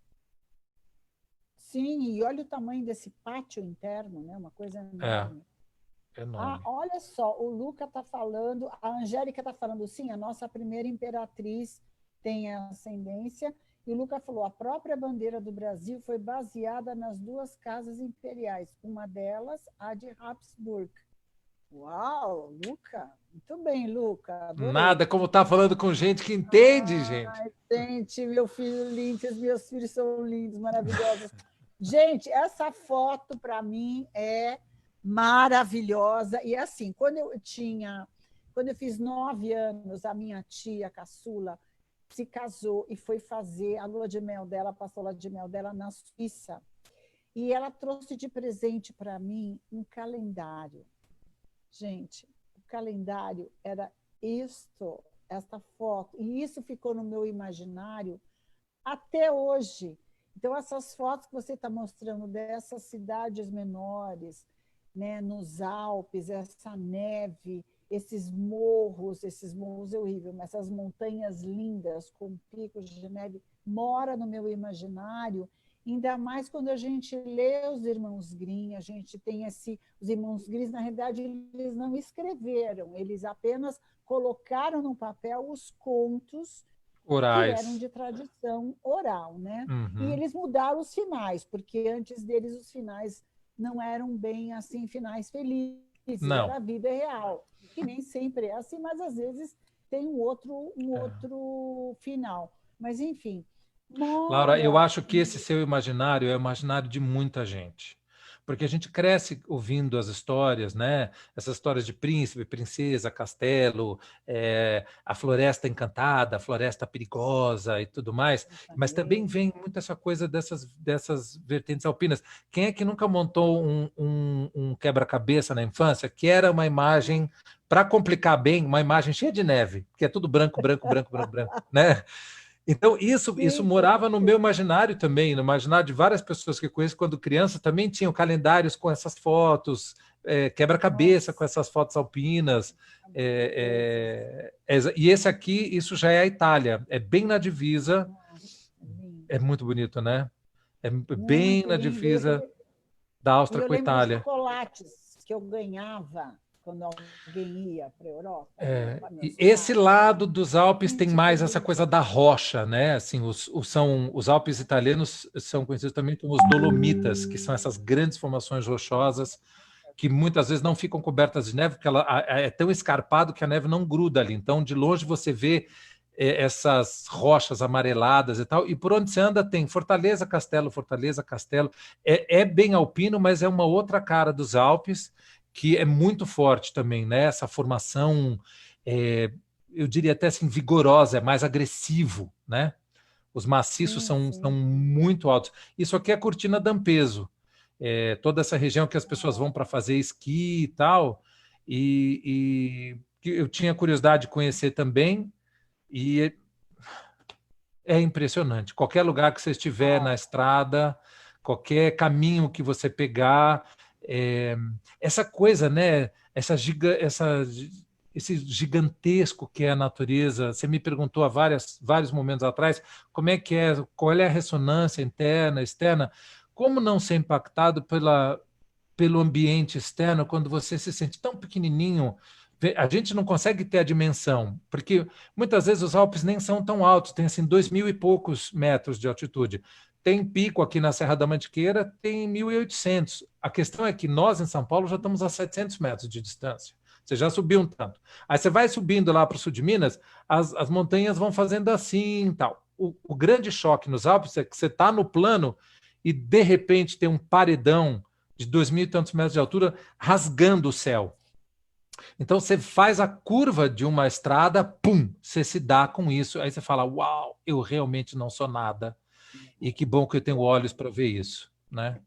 Sim, e olha o tamanho desse pátio interno, né? Uma coisa enorme. Enorme. Olha só, o Luca está falando, a Angélica está falando, sim, a nossa primeira imperatriz tem ascendência, e o Luca falou, a própria bandeira do Brasil foi baseada nas duas casas imperiais, uma delas, a de Habsburg. Uau, Luca! Muito bem, Luca. Adorei. Nada como estar falando com gente que entende, gente. Gente, meu filho lindo, meus filhos são lindos, maravilhosos. Gente, essa foto, para mim, é maravilhosa. E assim, quando eu fiz 9 anos, a minha tia caçula se casou e foi fazer a lua de mel dela, passou a lua de mel dela na Suíça. E ela trouxe de presente para mim um calendário. Gente, o calendário era esta foto. E isso ficou no meu imaginário até hoje. Então, essas fotos que você está mostrando dessas cidades menores, né, nos Alpes, essa neve, esses morros é horrível, mas essas montanhas lindas com picos de neve, mora no meu imaginário, ainda mais quando a gente lê os Irmãos Grimm, a gente tem os Irmãos Grimm, na realidade, eles não escreveram, eles apenas colocaram no papel os contos orais, que eram de tradição oral, né? Uhum. E eles mudaram os finais, porque antes deles os finais não eram bem assim, finais felizes, não. Era a vida real, que nem sempre é assim, mas às vezes tem um outro final. Mas, enfim. Laura, eu acho que esse seu imaginário é o imaginário de muita gente. Porque a gente cresce ouvindo as histórias, né? Essas histórias de príncipe, princesa, castelo, a floresta encantada, a floresta perigosa e tudo mais. Mas também vem muito essa coisa dessas vertentes alpinas. Quem é que nunca montou um quebra-cabeça na infância que era uma imagem, para complicar bem, uma imagem cheia de neve, que é tudo branco, branco, branco, branco, branco, né? Então, isso morava no meu imaginário também, no imaginário de várias pessoas que eu conheço quando criança, também tinham calendários com essas fotos, quebra-cabeça com essas fotos alpinas. E esse aqui, isso já é a Itália, é bem na divisa, é muito bonito, né? É bem muito na divisa da Áustria com a Itália. Os chocolates que eu ganhava quando alguém ia para a Europa. E esse lado dos Alpes tem mais essa coisa da rocha, né? Assim, os Alpes italianos são conhecidos também como os Dolomitas, que são essas grandes formações rochosas que muitas vezes não ficam cobertas de neve, porque ela é tão escarpado que a neve não gruda ali. Então, de longe você vê essas rochas amareladas e tal, e por onde você anda tem Fortaleza, Castelo, Fortaleza, Castelo. É bem alpino, mas é uma outra cara dos Alpes, que é muito forte também, né? Essa formação, eu diria até assim, vigorosa, é mais agressivo, né? Os maciços são muito altos. Isso aqui é a Cortina d'Ampezzo, toda essa região que as pessoas vão para fazer esqui e tal, e eu tinha curiosidade de conhecer também, e é impressionante. Qualquer lugar que você estiver na estrada, qualquer caminho que você pegar, essa coisa, né? Esse gigantesco que é a natureza. Você me perguntou há vários momentos atrás como é que é, qual é a ressonância interna, externa. Como não ser impactado pelo ambiente externo quando você se sente tão pequenininho? A gente não consegue ter a dimensão, porque muitas vezes os Alpes nem são tão altos, tem assim 2.000 e poucos metros de altitude. Tem pico aqui na Serra da Mantiqueira, tem 1.800. A questão é que nós, em São Paulo, já estamos a 700 metros de distância. Você já subiu um tanto. Aí você vai subindo lá para o sul de Minas, as montanhas vão fazendo assim e tal. O grande choque nos Alpes é que você está no plano e, de repente, tem um paredão de 2.000 e tantos metros de altura rasgando o céu. Então, você faz a curva de uma estrada, pum, você se dá com isso. Aí você fala, uau, eu realmente não sou nada. E que bom que eu tenho olhos para ver isso, né?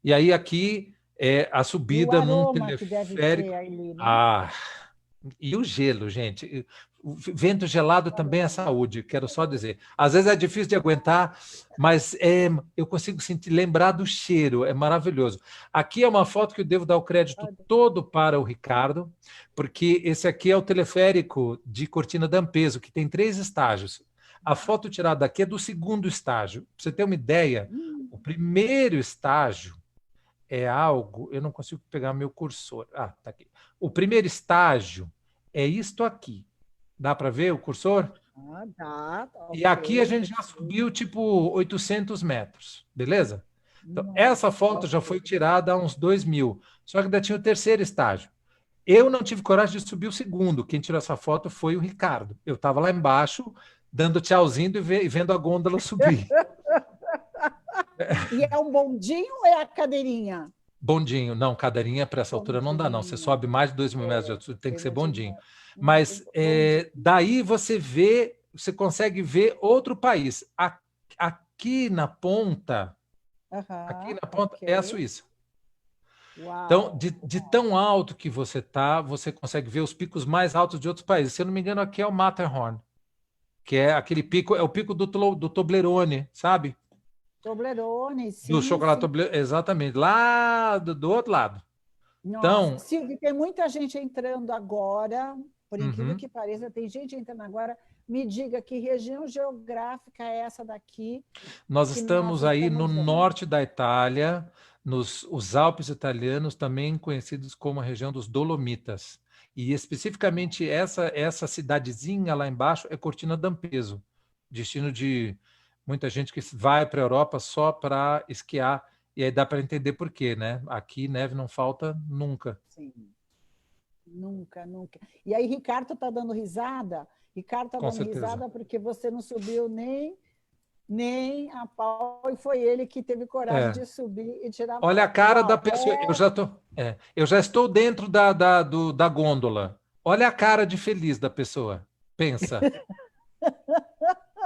E aí aqui é a E o subida num aroma que deve ter teleférico. ali, né? Ah, e o gelo, gente. O vento gelado também é saúde, quero só dizer. Às vezes é difícil de aguentar, mas eu consigo sentir, lembrar do cheiro, é maravilhoso. Aqui é uma foto que eu devo dar o crédito todo para o Ricardo, porque esse aqui é o teleférico de Cortina d'Ampezzo, que tem 3 estágios. A foto tirada aqui é do segundo estágio. Para você ter uma ideia, o primeiro estágio é algo. Eu não consigo pegar meu cursor. Ah, tá aqui. O primeiro estágio é isto aqui. Dá para ver o cursor? Ah, dá, E aqui a ok, gente já subiu tipo 800 metros, beleza? Então, essa nossa, foto já foi tirada há uns 2000, só que ainda tinha o terceiro estágio. Eu não tive coragem de subir o segundo. Quem tirou essa foto foi o Ricardo. Eu estava lá embaixo, dando tchauzinho e vendo a gôndola subir. E é um bondinho ou é a cadeirinha? Bondinho. Não, cadeirinha para essa altura não dá, não. Você Bondinho. sobe mais de 2.000 metros de É, altitude, tem que ser pena de bondinho. mão. Mas Bondinho. daí você vê, você consegue ver outro país. Aqui na ponta, aqui Aham, na ponta é a ok. Suíça. Então, Uau. de tão alto que você está, você consegue ver os picos mais altos de outros países. Se eu não me engano, aqui é o Matterhorn, que é aquele pico, é o pico do Toblerone, sabe? Toblerone, Do sim, chocolate sim. Toblerone, exatamente, lá do outro lado. Nossa, Então, Silvio, tem muita gente entrando agora, por incrível uhum. que pareça, tem gente entrando agora. Me diga que região geográfica é essa daqui Nós que nós estamos aí no estamos vendo? norte da Itália, nos os Alpes italianos, também conhecidos como a região dos Dolomitas. E especificamente essa cidadezinha lá embaixo é Cortina d'Ampezzo, destino de muita gente que vai para a Europa só para esquiar. E aí dá para entender por quê, né? Aqui neve não falta nunca. Sim, nunca, nunca. E aí, Ricardo está dando risada? Ricardo está Com dando certeza. risada porque você não subiu nem a pau, e foi ele que teve coragem É. de subir e tirar Olha a foto. cara da Uau, pessoa. Eu já estou dentro da gôndola. Olha a cara de feliz da pessoa. Pensa.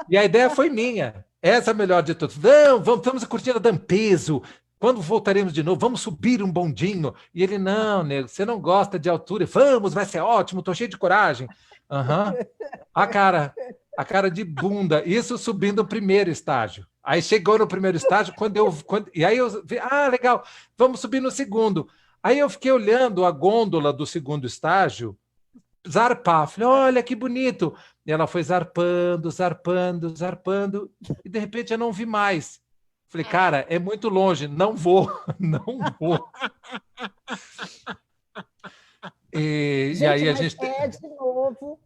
E a ideia foi minha. Essa é a melhor de todas. Vamos a Cortina d'Ampezzo. Quando voltaremos de novo, vamos subir um bondinho. E ele, não, nego, você não gosta de altura. Vamos, vai ser ótimo, estou cheio de coragem. Aham. A cara, a cara de bunda. Isso subindo o primeiro estágio. Aí chegou no primeiro estágio, e aí eu vi, legal, vamos subir no segundo. Aí eu fiquei olhando a gôndola do segundo estágio, zarpar. Falei, olha que bonito. E ela foi zarpando, zarpando, zarpando, e de repente eu não vi mais. Falei, cara, é muito longe, não vou, não vou. E gente, aí a mas gente. é de novo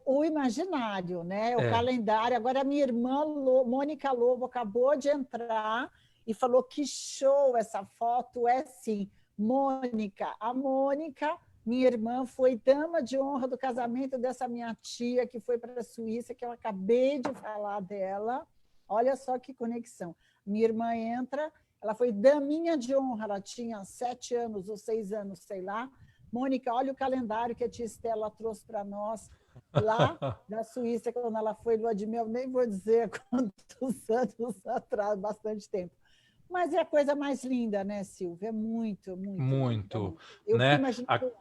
o imaginário, né? O É, calendário. Agora, a minha irmã, Mônica Lobo, acabou de entrar e falou que show essa foto. É sim, Mônica. A Mônica, minha irmã, foi dama de honra do casamento dessa minha tia que foi para a Suíça, que eu acabei de falar dela. Olha só que conexão. Minha irmã entra, ela foi daminha de honra, ela tinha 7 anos ou 6 anos, sei lá. Mônica, olha o calendário que a tia Estela trouxe para nós lá da Suíça, quando ela foi lua de mel, nem vou dizer quantos anos atrás, bastante tempo. Mas é a coisa mais linda, né, Silvia? É muito, muito linda. muito, Eu fico né? imaginando.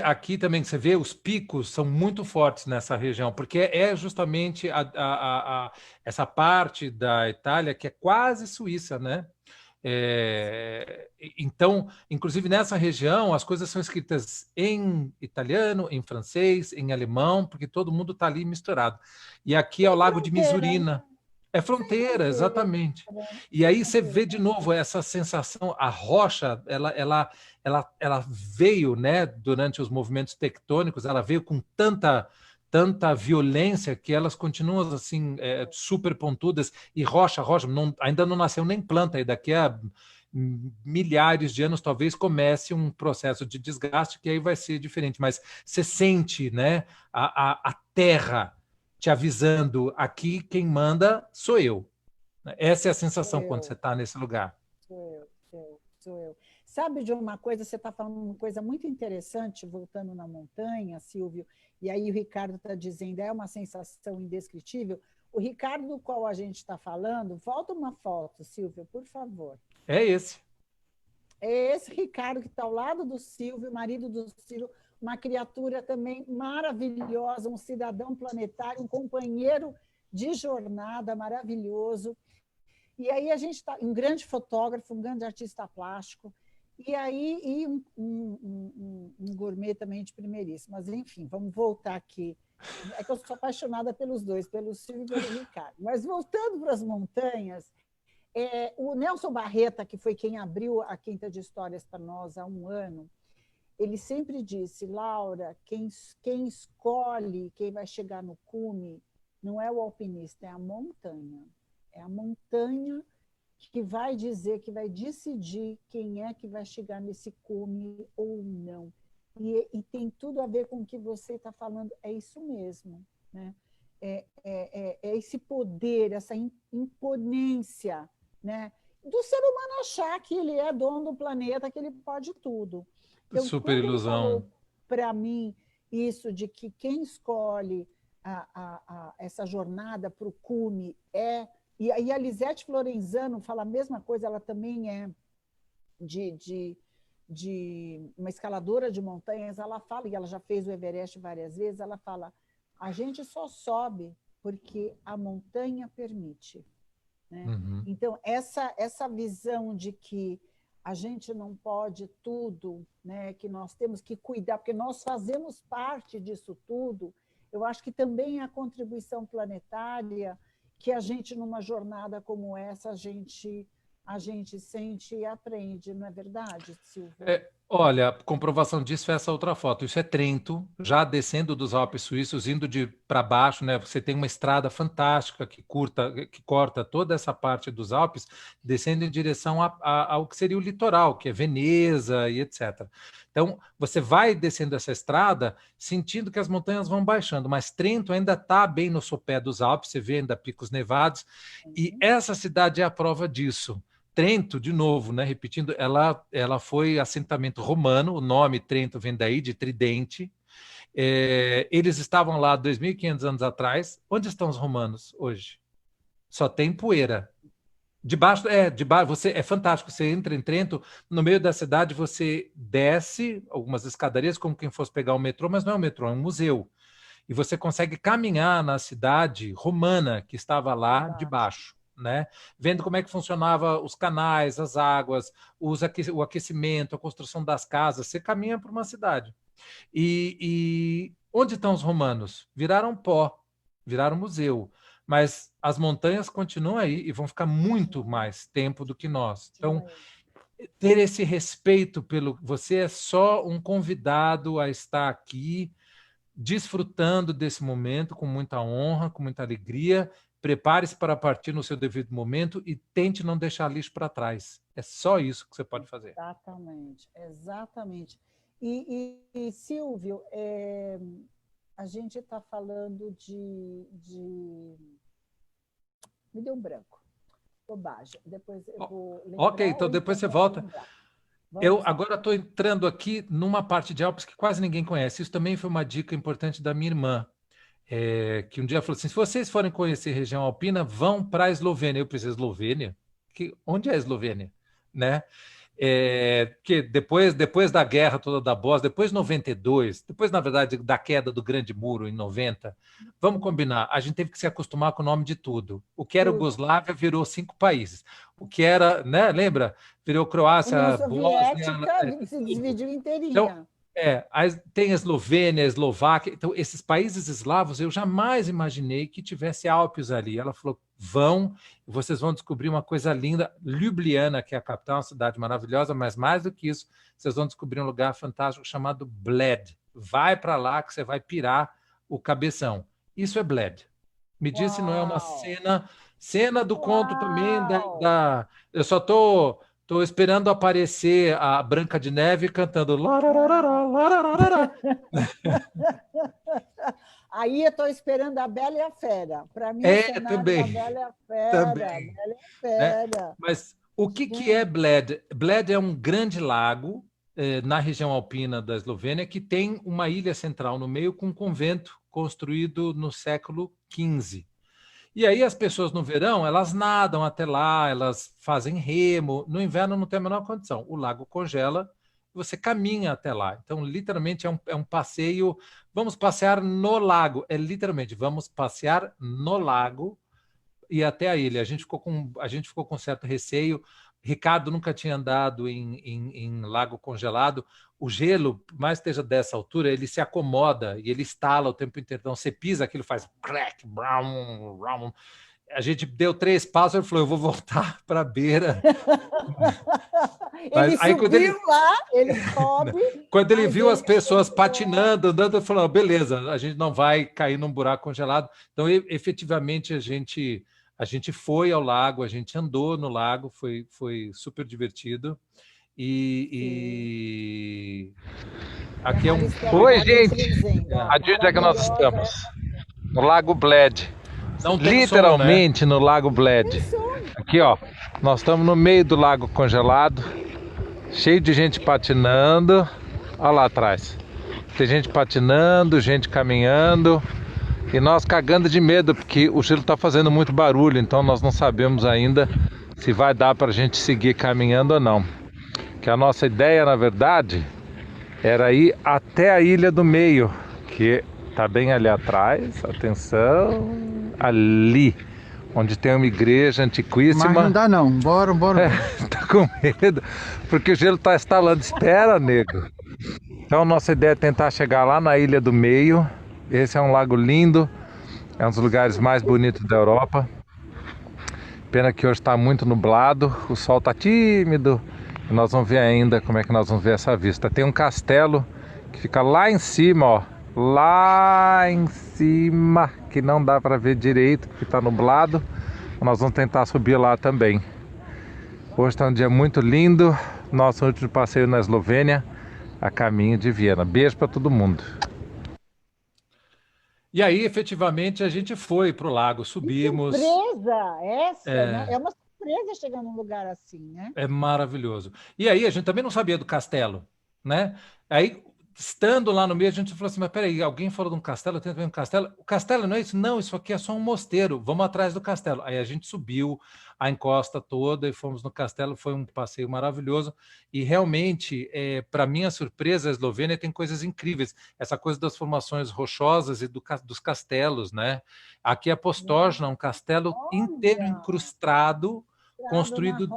Aqui também você vê, os picos são muito fortes nessa região, porque é justamente essa parte da Itália que é quase Suíça, né? Então, inclusive nessa região, as coisas são escritas em italiano, em francês, em alemão, porque todo mundo está ali misturado. E aqui é o É Lago de fronteira, né? Misurina. É fronteira, Fronteira. exatamente. E aí você Fronteira. vê de novo essa sensação, a rocha, ela veio, né, durante os movimentos tectônicos, ela veio com tanta violência que elas continuam assim super pontudas e rocha, ainda não nasceu nem planta, e daqui a milhares de anos talvez comece um processo de desgaste que aí vai ser diferente, mas você sente, né, a terra te avisando, aqui quem manda sou eu. Essa é a Sou sensação quando você eu, está nesse lugar. sou eu, sou eu, sou eu. Sabe de uma coisa, você está falando uma coisa muito interessante, voltando na montanha, Silvio, e aí o Ricardo está dizendo, é uma sensação indescritível. O Ricardo do qual a gente está falando, volta uma foto, Silvio, por favor. É esse. É esse Ricardo que está ao lado do Silvio, marido do Silvio, uma criatura também maravilhosa, um cidadão planetário, um companheiro de jornada maravilhoso. E aí a gente está, um grande fotógrafo, um grande artista plástico, e aí um gourmet também de primeiríssimo. Mas, enfim, vamos voltar aqui. É que eu sou apaixonada pelos dois, pelo Silvio e pelo Ricardo. Mas voltando para as montanhas, o Nelson Barreta, que foi quem abriu a Quinta de Histórias para nós há um ano, ele sempre disse, Laura, quem escolhe quem vai chegar no cume não é o alpinista, é a montanha. É a montanha que vai dizer, que vai decidir quem é que vai chegar nesse cume ou não. E tem tudo a ver com o que você está falando, é isso mesmo. Né? É esse poder, essa imponência, né? Do ser humano achar que ele é dono do planeta, que ele pode tudo. Então, super ilusão. Para mim, isso de que quem escolhe essa jornada para o cume é... E a Lisete Florenzano fala a mesma coisa, ela também é de uma escaladora de montanhas, ela fala, e ela já fez o Everest várias vezes, ela fala, a gente só sobe porque a montanha permite. Né? Uhum. Então, essa visão de que a gente não pode tudo, né? Que nós temos que cuidar, porque nós fazemos parte disso tudo, eu acho que também é a contribuição planetária que a gente, numa jornada como essa, a gente sente e aprende, não é verdade, Silvio? Olha, a comprovação disso é essa outra foto. Isso é Trento, já descendo dos Alpes suíços, indo para baixo, né? Você tem uma estrada fantástica que corta toda essa parte dos Alpes, descendo em direção ao que seria o litoral, que é Veneza e etc. Então, você vai descendo essa estrada, sentindo que as montanhas vão baixando, mas Trento ainda está bem no sopé dos Alpes, você vê ainda picos nevados, e essa cidade é a prova disso. Trento, de novo, né, repetindo, ela foi assentamento romano, o nome Trento vem daí, de tridente. Eles estavam lá 2.500 anos atrás. Onde estão os romanos hoje? Só tem poeira. Debaixo, você é fantástico. Você entra em Trento, no meio da cidade você desce algumas escadarias, como quem fosse pegar o metrô, mas não é um metrô, é um museu. E você consegue caminhar na cidade romana que estava lá debaixo. Né? Vendo como é que funcionava os canais, as águas, o aquecimento, a construção das casas. Você caminha por uma cidade. E onde estão os romanos? Viraram pó, viraram museu. Mas as montanhas continuam aí e vão ficar muito mais tempo do que nós. Então, ter esse respeito pelo... Você é só um convidado a estar aqui, desfrutando desse momento com muita honra, com muita alegria. Prepare-se para partir no seu devido momento e tente não deixar lixo para trás. É só isso que você pode fazer. Exatamente, exatamente. E Silvio, a gente está falando de... Me deu um branco. Bobagem. Depois eu vou lembrar. Ok, então depois você volta. Eu agora estou entrando aqui numa parte de Alpes que quase ninguém conhece. Isso também foi uma dica importante da minha irmã. Que um dia falou assim, se vocês forem conhecer região alpina, vão para a Eslovênia. Eu pensei, Eslovênia? Onde é a Eslovênia? Né? Que depois da guerra toda da Bósnia, depois de 92, depois, na verdade, da queda do Grande Muro em 90, vamos combinar, a gente teve que se acostumar com o nome de tudo. O que era Iugoslávia virou 5 países. O que era, né, lembra? Virou Croácia, Bósnia... se dividiu inteirinha. Então, tem a Eslovênia, a Eslováquia, então esses países eslavos eu jamais imaginei que tivesse Alpes ali. Ela falou, vocês vão descobrir uma coisa linda. Ljubljana, que é a capital, uma cidade maravilhosa, mas mais do que isso, vocês vão descobrir um lugar fantástico chamado Bled. Vai para lá que você vai pirar o cabeção. Isso é Bled. Me diz se não é uma cena do conto também eu só Estou esperando aparecer a Branca de Neve cantando. Aí eu estou esperando a Bela e a Fera. Para mim, também. A Bela e a Fera. Também. A Bela e a Fera. Né? Mas O que é Bled? Bled é um grande lago na região alpina da Eslovênia que tem uma ilha central no meio com um convento construído no século XV. E aí as pessoas no verão, elas nadam até lá, elas fazem remo. No inverno não tem a menor condição. O lago congela, você caminha até lá. Então, literalmente, é um passeio. Vamos passear no lago. É literalmente, vamos passear no lago e até a ilha. A gente ficou com certo receio. Ricardo nunca tinha andado em lago congelado. O gelo, por mais que esteja dessa altura, ele se acomoda e ele estala o tempo inteiro. Então, você pisa, aquilo faz crack, brown, brown. A gente deu 3 passos e falou, eu vou voltar para a beira. Ele aí, subiu lá, ele sobe. Quando ele viu as pessoas patinando, andando, ele falou, beleza, a gente não vai cair num buraco congelado. Então, efetivamente, a gente foi ao lago, a gente andou no lago, foi super divertido. E aqui é um... Oi, gente! Onde é que nós estamos? No Lago Bled. Literalmente som, né? No Lago Bled. Aqui, ó, nós estamos no meio do lago congelado, cheio de gente patinando. Olha lá atrás. Tem gente patinando, gente caminhando. E nós cagando de medo, porque o gelo está fazendo muito barulho, então nós não sabemos ainda se vai dar para a gente seguir caminhando ou não. Que a nossa ideia, na verdade, era ir até a Ilha do Meio, que está bem ali atrás, atenção, ali, onde tem uma igreja antiquíssima. Mas não dá não, bora. Tá com medo, porque o gelo está estalando. Espera, nego. Então nossa ideia é tentar chegar lá na Ilha do Meio. Esse é um lago lindo, é um dos lugares mais bonitos da Europa. Pena que hoje está muito nublado, o sol está tímido. E nós vamos ver ainda como é que nós vamos ver essa vista. Tem um castelo que fica lá em cima, ó. Lá em cima, que não dá para ver direito, porque está nublado. Nós vamos tentar subir lá também. Hoje está um dia muito lindo. Nosso último passeio na Eslovênia, a caminho de Viena. Beijo para todo mundo. E aí, efetivamente, a gente foi para o lago, subimos. Que surpresa essa, né? É uma surpresa chegar num lugar assim, né? É maravilhoso. E aí, a gente também não sabia do castelo, né? Aí, estando lá no meio, a gente falou assim, mas peraí, alguém falou de um castelo, eu tenho também um castelo. O castelo não é isso? Não, isso aqui é só um mosteiro. Vamos atrás do castelo. Aí a gente subiu a encosta toda e fomos no castelo. Foi um passeio maravilhoso. E realmente, para minha surpresa, a Eslovênia tem coisas incríveis. Essa coisa das formações rochosas e dos castelos, né? Aqui é Postojna, um castelo inteiro incrustado, construído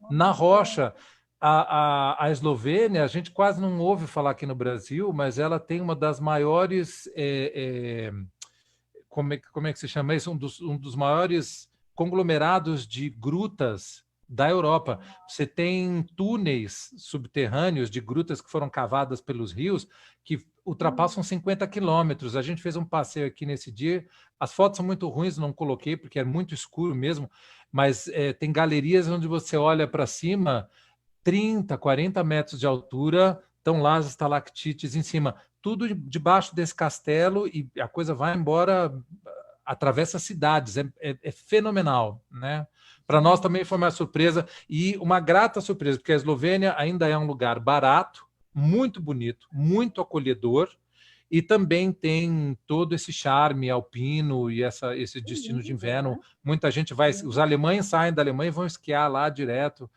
na rocha. A Eslovênia, a gente quase não ouve falar aqui no Brasil, mas ela tem uma das maiores, como é que se chama isso? Um dos maiores conglomerados de grutas da Europa. Você tem túneis subterrâneos de grutas que foram cavadas pelos rios que ultrapassam 50 quilômetros. A gente fez um passeio aqui nesse dia. As fotos são muito ruins, não coloquei porque é muito escuro mesmo, mas tem galerias onde você olha para cima, 30, 40 metros de altura, estão lá as estalactites em cima. Tudo debaixo desse castelo e a coisa vai embora, atravessa cidades. É fenomenal, né? Para nós também foi uma surpresa e uma grata surpresa, porque a Eslovênia ainda é um lugar barato, muito bonito, muito acolhedor e também tem todo esse charme alpino e esse destino de inverno. Muita gente vai... Os alemães saem da Alemanha e vão esquiar lá direto.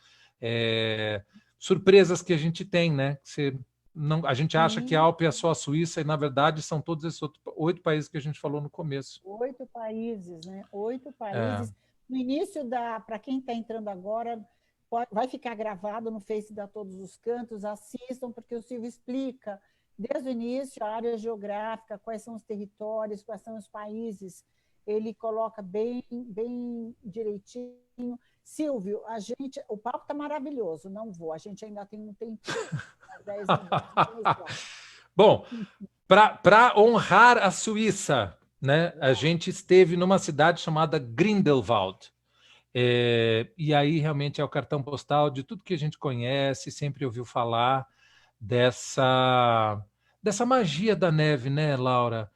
Surpresas que a gente tem, né? A gente acha que a Alpe é só a Suíça e, na verdade, são todos esses 8 países que a gente falou no começo. 8 países, né? 8 países. No início para quem está entrando agora, vai ficar gravado no Face da Todos os Cantos, assistam, porque o Silvio explica desde o início a área geográfica, quais são os territórios, quais são os países. Ele coloca bem direitinho. Silvio, o papo está maravilhoso, não vou, a gente ainda tem um tempinho, 10 minutos. Bom, para honrar a Suíça, né, a gente esteve numa cidade chamada Grindelwald. E aí realmente é o cartão postal de tudo que a gente conhece, sempre ouviu falar dessa magia da neve, né, Laura?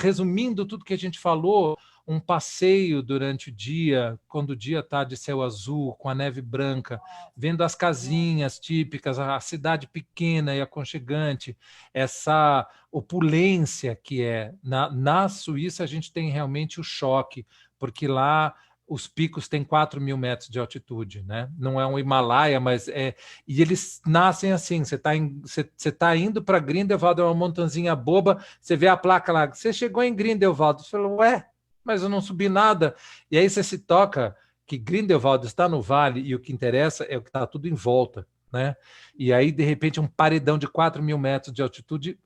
Resumindo tudo que a gente falou, um passeio durante o dia, quando o dia está de céu azul, com a neve branca, vendo as casinhas típicas, a cidade pequena e aconchegante, essa opulência que é. Na Suíça a gente tem realmente o choque, porque lá os picos têm 4.000 metros de altitude, né? Não é um Himalaia, mas é... E eles nascem assim, você tá indo para Grindelwald, é uma montanzinha boba, você vê a placa lá, você chegou em Grindelwald, você falou, ué, mas eu não subi nada. E aí você se toca que Grindelwald está no vale e o que interessa é o que está tudo em volta, né? E aí, de repente, um paredão de 4.000 metros de altitude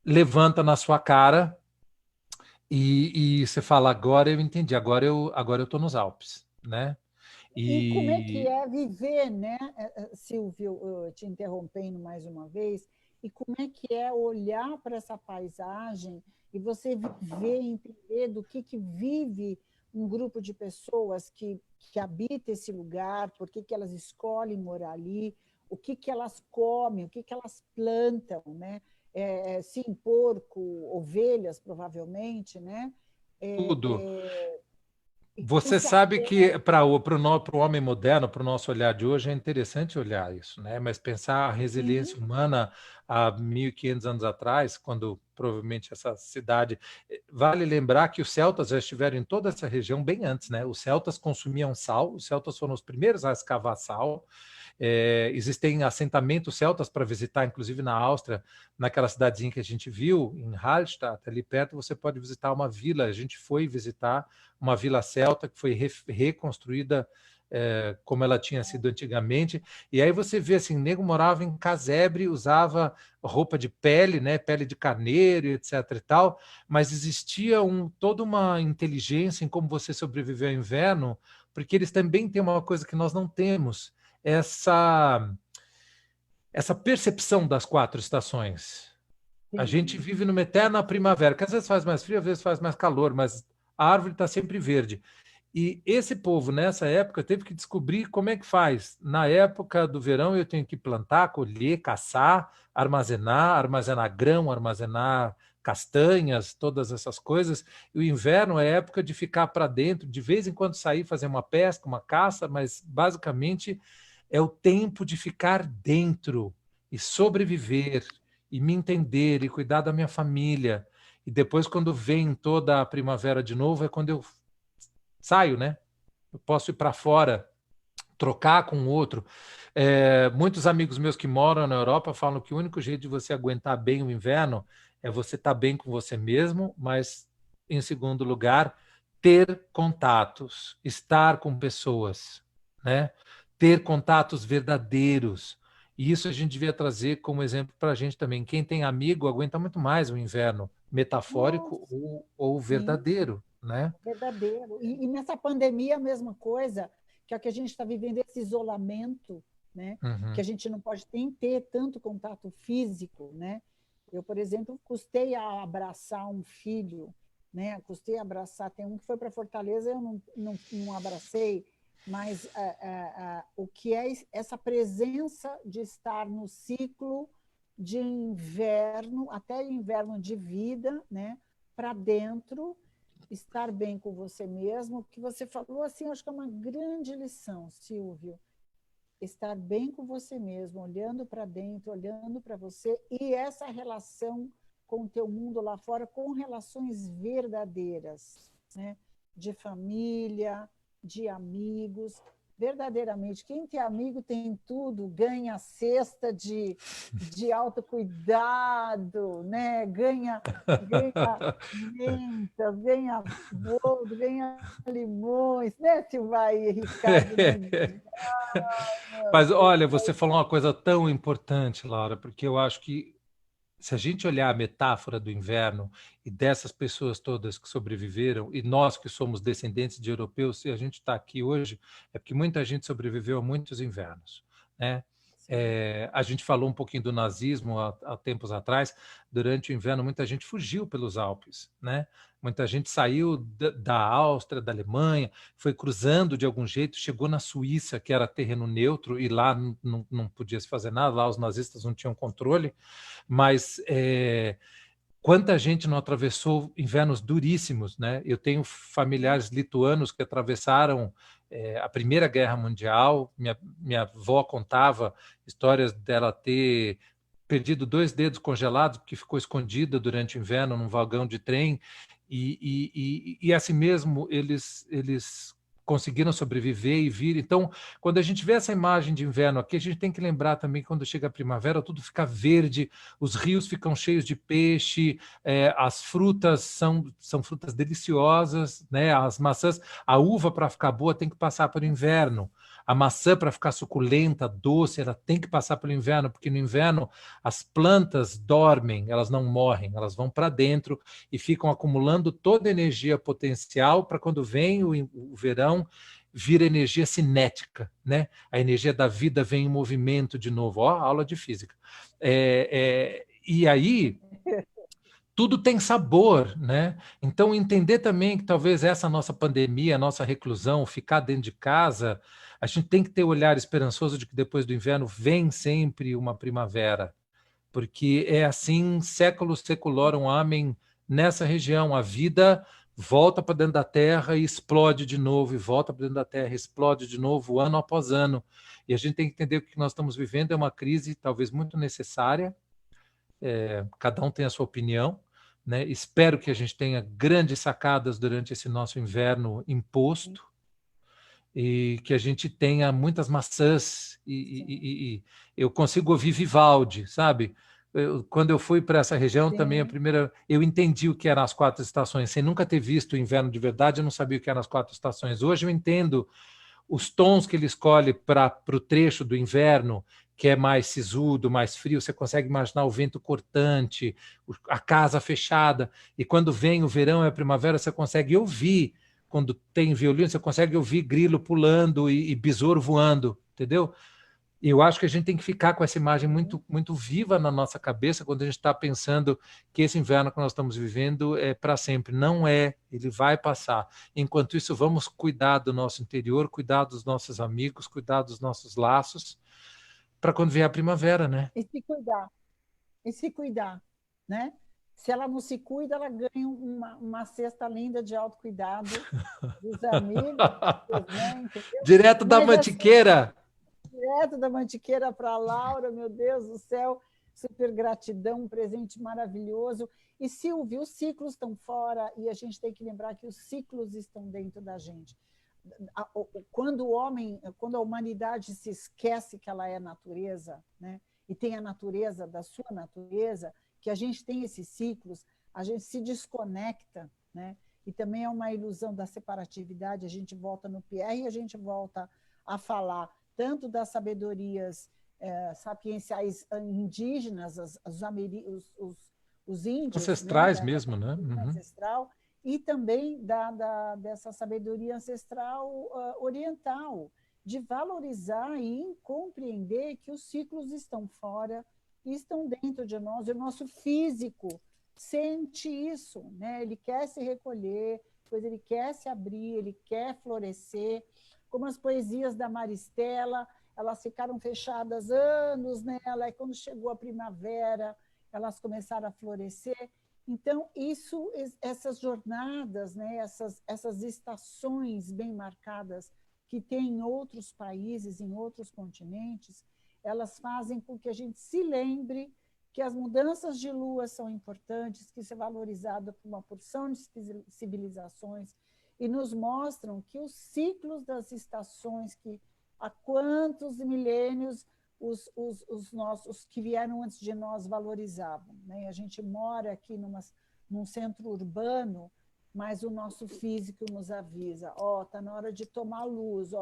levanta na sua cara e você fala, agora eu entendi, agora eu estou nos Alpes, né? E como é que é viver, né, Silvio, te interrompendo mais uma vez, e como é que é olhar para essa paisagem e você viver, entender do que vive um grupo de pessoas que habita esse lugar, por que elas escolhem morar ali, o que elas comem, o que elas plantam, né? Sim, porco, ovelhas, provavelmente, né? Tudo. Você sabe que para o homem moderno, para o nosso olhar de hoje, é interessante olhar isso, né? Mas pensar a resiliência humana há 1.500 anos atrás, quando provavelmente essa cidade... Vale lembrar que os celtas já estiveram em toda essa região bem antes, né? Os celtas consumiam sal, os celtas foram os primeiros a escavar sal. Existem assentamentos celtas para visitar, inclusive na Áustria, naquela cidadezinha que a gente viu, em Hallstatt, ali perto, você pode visitar uma vila. A gente foi visitar uma vila celta que foi reconstruída como ela tinha sido antigamente, e aí você vê assim, nego morava em casebre, usava roupa de pele, né, pele de carneiro, etc e tal, mas existia toda uma inteligência em como você sobreviveu ao inverno, porque eles também têm uma coisa que nós não temos, essa percepção das 4 estações. Sim. A gente vive numa eterna primavera, que às vezes faz mais frio, às vezes faz mais calor, mas a árvore está sempre verde. E esse povo, nessa época, teve que descobrir como é que faz. Na época do verão, eu tenho que plantar, colher, caçar, armazenar grão, armazenar castanhas, todas essas coisas. E o inverno é a época de ficar para dentro, de vez em quando sair, fazer uma pesca, uma caça, mas basicamente é o tempo de ficar dentro e sobreviver, e me entender, e cuidar da minha família. E depois, quando vem toda a primavera de novo, é quando eu saio, né? Eu posso ir para fora, trocar com outro. Muitos amigos meus que moram na Europa falam que o único jeito de você aguentar bem o inverno é você estar bem com você mesmo, mas, em segundo lugar, ter contatos, estar com pessoas, né? Ter contatos verdadeiros. E isso a gente devia trazer como exemplo para a gente também. Quem tem amigo aguenta muito mais o inverno metafórico ou verdadeiro, né? Verdadeiro. E nessa pandemia a mesma coisa, que é o que a gente está vivendo, esse isolamento, né? Que a gente não pode nem ter tanto contato físico, né? Eu, por exemplo, custei a abraçar um filho, né? Custei a abraçar. Tem um que foi para Fortaleza, eu não abracei, mas o que é essa presença de estar no ciclo de inverno, até inverno de vida, né? Para dentro, estar bem com você mesmo, que você falou assim, acho que é uma grande lição, Silvio. Estar bem com você mesmo, olhando para dentro, olhando para você, e essa relação com o teu mundo lá fora, com relações verdadeiras, né? De família, de amigos. Verdadeiramente, quem tem amigo tem tudo, ganha cesta de autocuidado, né? ganha menta, ganha boldo, ganha limões, né, Silvia e Ricardo? Mas olha, você falou uma coisa tão importante, Laura, porque eu acho que se a gente olhar a metáfora do inverno e dessas pessoas todas que sobreviveram, e nós que somos descendentes de europeus, se a gente está aqui hoje, é porque muita gente sobreviveu a muitos invernos, né? A gente falou um pouquinho do nazismo há tempos atrás. Durante o inverno, muita gente fugiu pelos Alpes, né? Muita gente saiu da Áustria, da Alemanha, foi cruzando de algum jeito, chegou na Suíça, que era terreno neutro, e lá não podia se fazer nada, lá os nazistas não tinham controle, mas Quanta gente não atravessou invernos duríssimos, né? Eu tenho familiares lituanos que atravessaram a Primeira Guerra Mundial. Minha avó contava histórias dela ter perdido 2 dedos congelados porque ficou escondida durante o inverno num vagão de trem, e assim mesmo eles conseguiram sobreviver e vir. Então, quando a gente vê essa imagem de inverno aqui, a gente tem que lembrar também que quando chega a primavera, tudo fica verde, os rios ficam cheios de peixe, as frutas são frutas deliciosas, né? As maçãs, a uva para ficar boa tem que passar pelo inverno. A maçã, para ficar suculenta, doce, ela tem que passar pelo inverno, porque no inverno as plantas dormem, elas não morrem, elas vão para dentro e ficam acumulando toda a energia potencial para quando vem o verão, vira energia cinética, né? A energia da vida vem em movimento de novo. Ó, aula de física. E aí tudo tem sabor, né? Então entender também que talvez essa nossa pandemia, a nossa reclusão, ficar dentro de casa, a gente tem que ter o olhar esperançoso de que depois do inverno vem sempre uma primavera, porque é assim, século seculorum, amém, nessa região. A vida volta para dentro da terra e explode de novo, e volta para dentro da terra e explode de novo, ano após ano. E a gente tem que entender que o que nós estamos vivendo é uma crise talvez muito necessária, cada um tem a sua opinião, né? Espero que a gente tenha grandes sacadas durante esse nosso inverno imposto, e que a gente tenha muitas maçãs, e eu consigo ouvir Vivaldi, sabe? Quando eu fui para essa região, Sim. também eu entendi o que eram as 4 estações. Sem nunca ter visto o inverno de verdade, eu não sabia o que eram as 4 estações. Hoje eu entendo os tons que ele escolhe para o trecho do inverno, que é mais sisudo, mais frio. Você consegue imaginar o vento cortante, a casa fechada, e quando vem o verão e a primavera, você consegue ouvir. Quando tem violino, você consegue ouvir grilo pulando e besouro voando, entendeu? E eu acho que a gente tem que ficar com essa imagem muito, muito viva na nossa cabeça quando a gente está pensando que esse inverno que nós estamos vivendo é para sempre. Não é, ele vai passar. Enquanto isso, vamos cuidar do nosso interior, cuidar dos nossos amigos, cuidar dos nossos laços, para quando vier a primavera, né? E se cuidar, né? Se ela não se cuida, ela ganha uma cesta linda de autocuidado dos amigos, né? Entendeu? Direto da Mantiqueira. Assim, direto da Mantiqueira para a Laura, meu Deus do céu, super gratidão, um presente maravilhoso. E Silvio, os ciclos estão fora, e a gente tem que lembrar que os ciclos estão dentro da gente. Quando a humanidade se esquece que ela é natureza, né? E tem a natureza da sua natureza, que a gente tem esses ciclos, a gente se desconecta, né? E também é uma ilusão da separatividade, a gente volta no Pierre e a gente volta a falar tanto das sabedorias sapienciais indígenas, os índios, ancestrais, né? mesmo, né? Ancestral, e também dessa sabedoria ancestral oriental, de valorizar e compreender que os ciclos estão fora e estão dentro de nós, e o nosso físico sente isso, né? Ele quer se recolher, pois ele quer se abrir, ele quer florescer, como as poesias da Maristela, elas ficaram fechadas anos nela, e quando chegou a primavera, elas começaram a florescer. Então, essas jornadas, né? essas estações bem marcadas que tem em outros países, em outros continentes, elas fazem com que a gente se lembre que as mudanças de lua são importantes, que isso é valorizado por uma porção de civilizações, e nos mostram que os ciclos das estações, que há quantos milênios os nossos que vieram antes de nós valorizavam, né? A gente mora aqui num centro urbano, mas o nosso físico nos avisa, está na hora de tomar luz,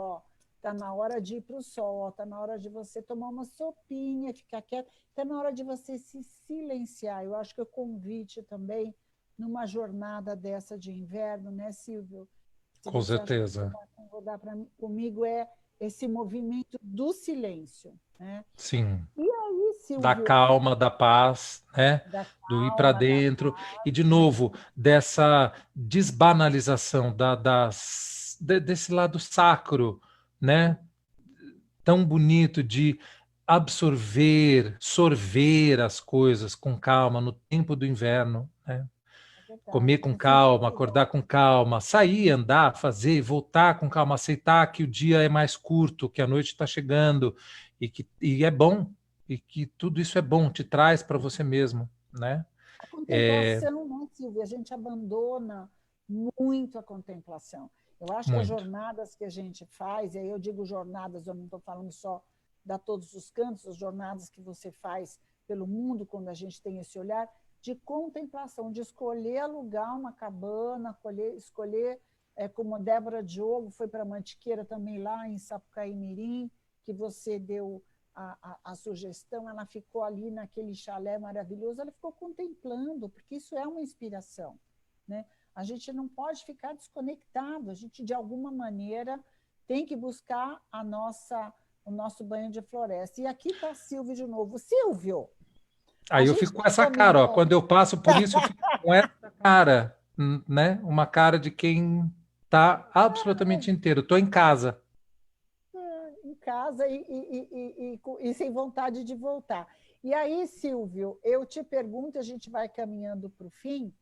está na hora de ir para o sol, está na hora de você tomar uma sopinha, ficar quieto, está na hora de você se silenciar. Eu acho que o convite também, numa jornada dessa de inverno, né, Silvio? Com certeza. Comigo é esse movimento do silêncio, né? Sim. E aí, Silvio, da calma, da paz, né? Do ir para dentro. E, de novo, dessa desbanalização desse lado sacro, né? Tão bonito de absorver, sorver as coisas com calma no tempo do inverno, né? verdade. Comer com Não calma, fica- acordar com calma, sair, andar, fazer, voltar com calma, aceitar que o dia é mais curto, que a noite está chegando e é bom, e que tudo isso é bom, te traz para você mesmo, né? A contemplação, né, Silvia? A gente abandona muito a contemplação. Eu acho que as Muito. jornadas que a gente faz, e aí eu digo jornadas, eu não estou falando só da Todos os Cantos, as jornadas que você faz pelo mundo, quando a gente tem esse olhar de contemplação, de escolher alugar uma cabana, escolher como a Débora Diogo foi para Mantiqueira também, lá em Sapucaí Mirim, que você deu a sugestão, ela ficou ali naquele chalé maravilhoso, ela ficou contemplando, porque isso é uma inspiração, né? A gente não pode ficar desconectado, a gente, de alguma maneira, tem que buscar o nosso banho de floresta. E aqui está Silvio de novo. Silvio, Aí eu fico com essa cara, ó, quando eu passo por isso, eu fico com essa cara, né? Uma cara de quem está absolutamente inteiro. Estou em casa. em casa e sem vontade de voltar. E aí, Silvio, eu te pergunto, a gente vai caminhando para o fim,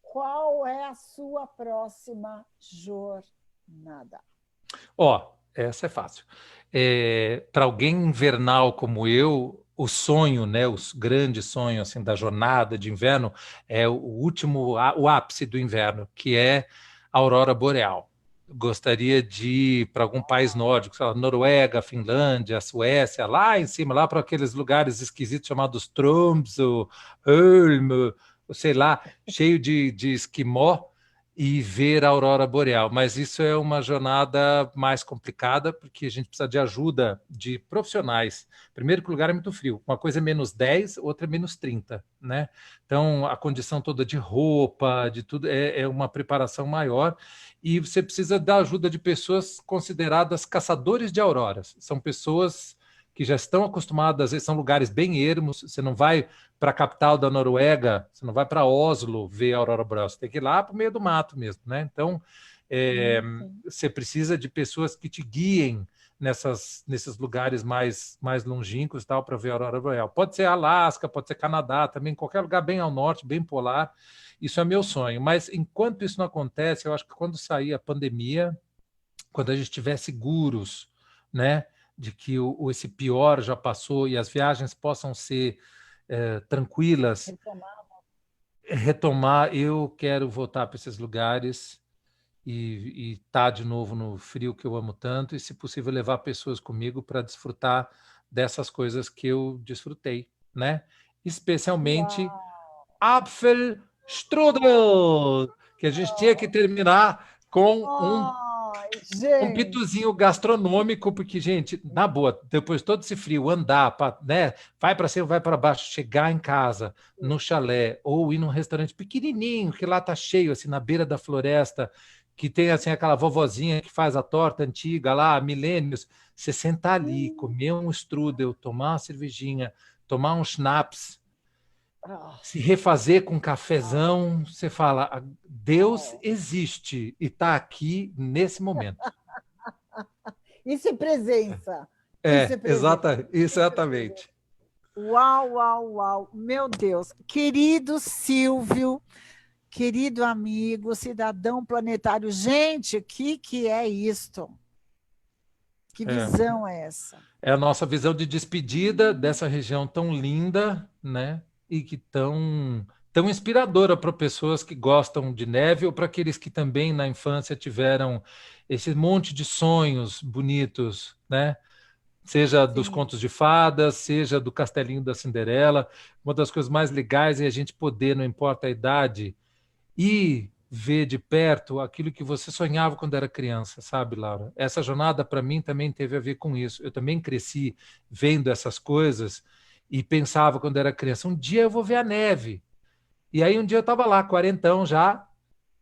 qual é a sua próxima jornada? Ó, essa é fácil. Para alguém invernal como eu, o sonho, né, o grande sonho assim da jornada de inverno é o último, o ápice do inverno, que é a aurora boreal. Gostaria de ir para algum país nórdico, sei lá, Noruega, Finlândia, Suécia, lá em cima, lá para aqueles lugares esquisitos chamados Tromsø, Ölm, sei lá, cheio de esquimó, e ver a aurora boreal. Mas isso é uma jornada mais complicada, porque a gente precisa de ajuda de profissionais. Primeiro que o lugar é muito frio. Uma coisa é -10, outra é -30, né? Então, a condição toda de roupa, de tudo, é uma preparação maior. E você precisa da ajuda de pessoas consideradas caçadores de auroras. São pessoas que já estão acostumadas, às vezes são lugares bem ermos, você não vai para a capital da Noruega, você não vai para Oslo ver a aurora boreal, você tem que ir lá para o meio do mato mesmo, né? Então, você precisa de pessoas que te guiem nesses lugares mais longínquos tal para ver a aurora boreal. Pode ser Alasca, pode ser Canadá, também qualquer lugar bem ao norte, bem polar. Isso é meu sonho. Mas enquanto isso não acontece, eu acho que quando sair a pandemia, quando a gente estiver seguros, né, de que esse pior já passou e as viagens possam ser tranquilas, retomar, eu quero voltar para esses lugares e estar de novo no frio que eu amo tanto e, se possível, levar pessoas comigo para desfrutar dessas coisas que eu desfrutei, né? Especialmente Apfelstrudel, que a gente tinha que terminar com um pituzinho gastronômico, porque, gente, na boa, depois de todo esse frio, andar, né, vai para cima, vai para baixo, chegar em casa, no chalé, ou ir num restaurante pequenininho, que lá tá cheio, assim, na beira da floresta, que tem, assim, aquela vovozinha que faz a torta antiga lá, há milênios, você sentar ali, comer um strudel, tomar uma cervejinha, tomar um schnapps, se refazer com um cafezão, você fala, Deus existe e está aqui nesse momento. Isso é presença. Isso é presença. Exatamente. Uau, uau, uau. Meu Deus. Querido Silvio, querido amigo, cidadão planetário. Gente, o que é isto? Que visão é essa? É a nossa visão de despedida dessa região tão linda, né? E que tão inspiradora para pessoas que gostam de neve ou para aqueles que também na infância tiveram esse monte de sonhos bonitos, né? Seja dos contos de fadas, seja do Castelinho da Cinderela. Uma das coisas mais legais é a gente poder, não importa a idade, ir ver de perto aquilo que você sonhava quando era criança, sabe, Laura? Essa jornada para mim também teve a ver com isso. Eu também cresci vendo essas coisas e pensava quando era criança, um dia eu vou ver a neve. E aí um dia eu estava lá, quarentão já,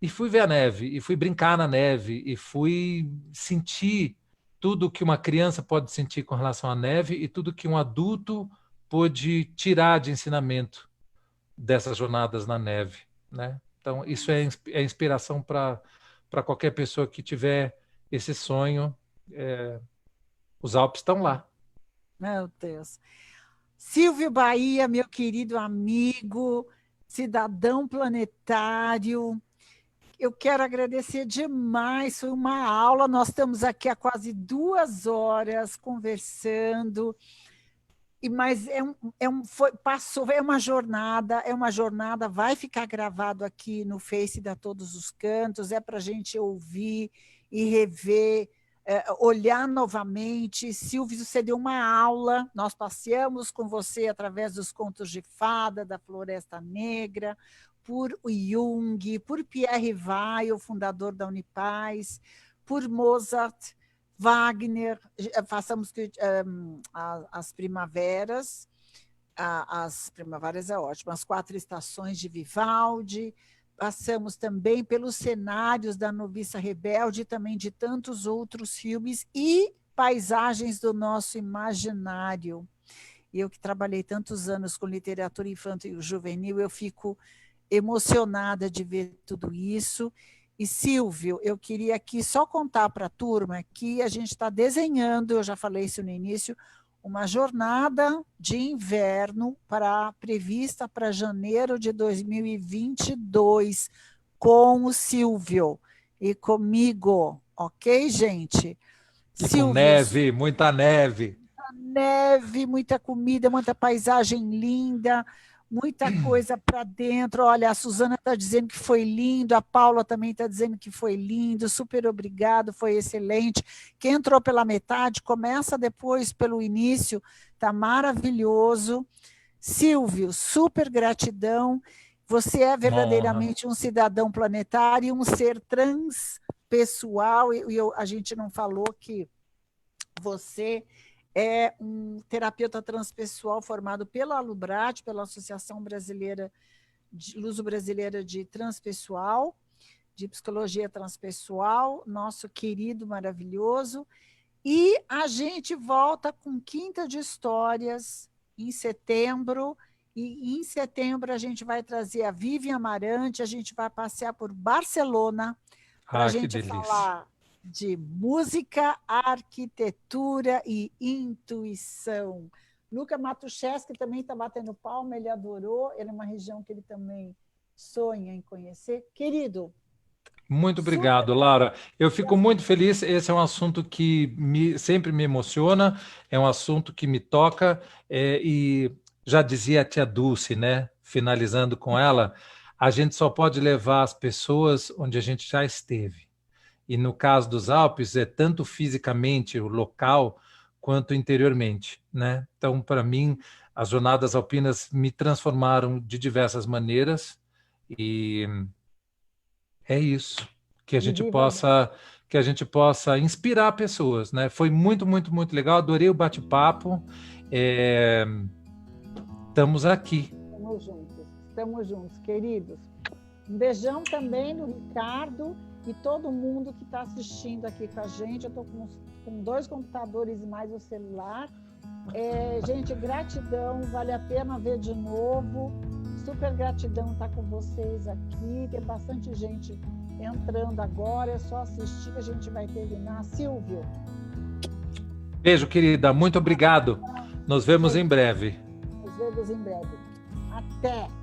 e fui ver a neve, e fui brincar na neve, e fui sentir tudo que uma criança pode sentir com relação à neve e tudo que um adulto pôde tirar de ensinamento dessas jornadas na neve, né? Então, isso é inspiração para qualquer pessoa que tiver esse sonho. Os Alpes estão lá. Meu Deus. Silvio Bahia, meu querido amigo, cidadão planetário. Eu quero agradecer demais, foi uma aula, nós estamos aqui há quase 2 horas conversando, mas é uma jornada, vai ficar gravado aqui no Face da Todos os Cantos, é para a gente ouvir e rever, olhar novamente. Silvio, você deu uma aula, nós passeamos com você através dos contos de fada, da Floresta Negra, por Jung, por Pierre Weil, o fundador da Unipaz, por Mozart, Wagner, façamos as primaveras é ótimo, as 4 estações de Vivaldi, passamos também pelos cenários da Noviça Rebelde, também de tantos outros filmes e paisagens do nosso imaginário. Eu que trabalhei tantos anos com literatura infantil e juvenil, eu fico emocionada de ver tudo isso. E, Silvio, eu queria aqui só contar para a turma que a gente está desenhando, eu já falei isso no início, uma jornada de inverno prevista para janeiro de 2022, com o Silvio e comigo, ok, gente? Silvio, com neve, muita neve. Neve, muita comida, muita paisagem linda, muita coisa para dentro. Olha, a Suzana está dizendo que foi lindo, a Paula também está dizendo que foi lindo, super obrigado, foi excelente. Quem entrou pela metade, começa depois pelo início, está maravilhoso. Silvio, super gratidão, você é verdadeiramente um cidadão planetário, um ser transpessoal, e a gente não falou que você é um terapeuta transpessoal formado pela Alubrat, pela Associação Brasileira Luso-Brasileira de Transpessoal, de Psicologia Transpessoal, nosso querido, maravilhoso. E a gente volta com Quinta de Histórias em setembro, e em setembro a gente vai trazer a Vivian Amarante, a gente vai passear por Barcelona para a gente falar de música, arquitetura e intuição. Luca Matuszewski também está batendo palma, ele adorou, ele é uma região que ele também sonha em conhecer. Querido, muito obrigado, Laura. Eu fico muito feliz, esse é um assunto que sempre me emociona, é um assunto que me toca, e já dizia a tia Dulce, né? Finalizando com ela, a gente só pode levar as pessoas onde a gente já esteve. E no caso dos Alpes, é tanto fisicamente, o local, quanto interiormente, né? Então, para mim, as jornadas alpinas me transformaram de diversas maneiras, e é isso, que a gente possa inspirar pessoas, né? Foi muito, muito, muito legal, adorei o bate-papo. Estamos aqui. Estamos juntos, queridos. Um beijão também no Ricardo e todo mundo que está assistindo aqui com a gente. Eu estou com 2 computadores e mais o celular. Gente, gratidão, vale a pena ver de novo. Super gratidão estar com vocês aqui. Tem bastante gente entrando agora, é só assistir, a gente vai terminar. Silvio. Beijo, querida, muito obrigado. Nos vemos em breve. Nos vemos em breve. Até!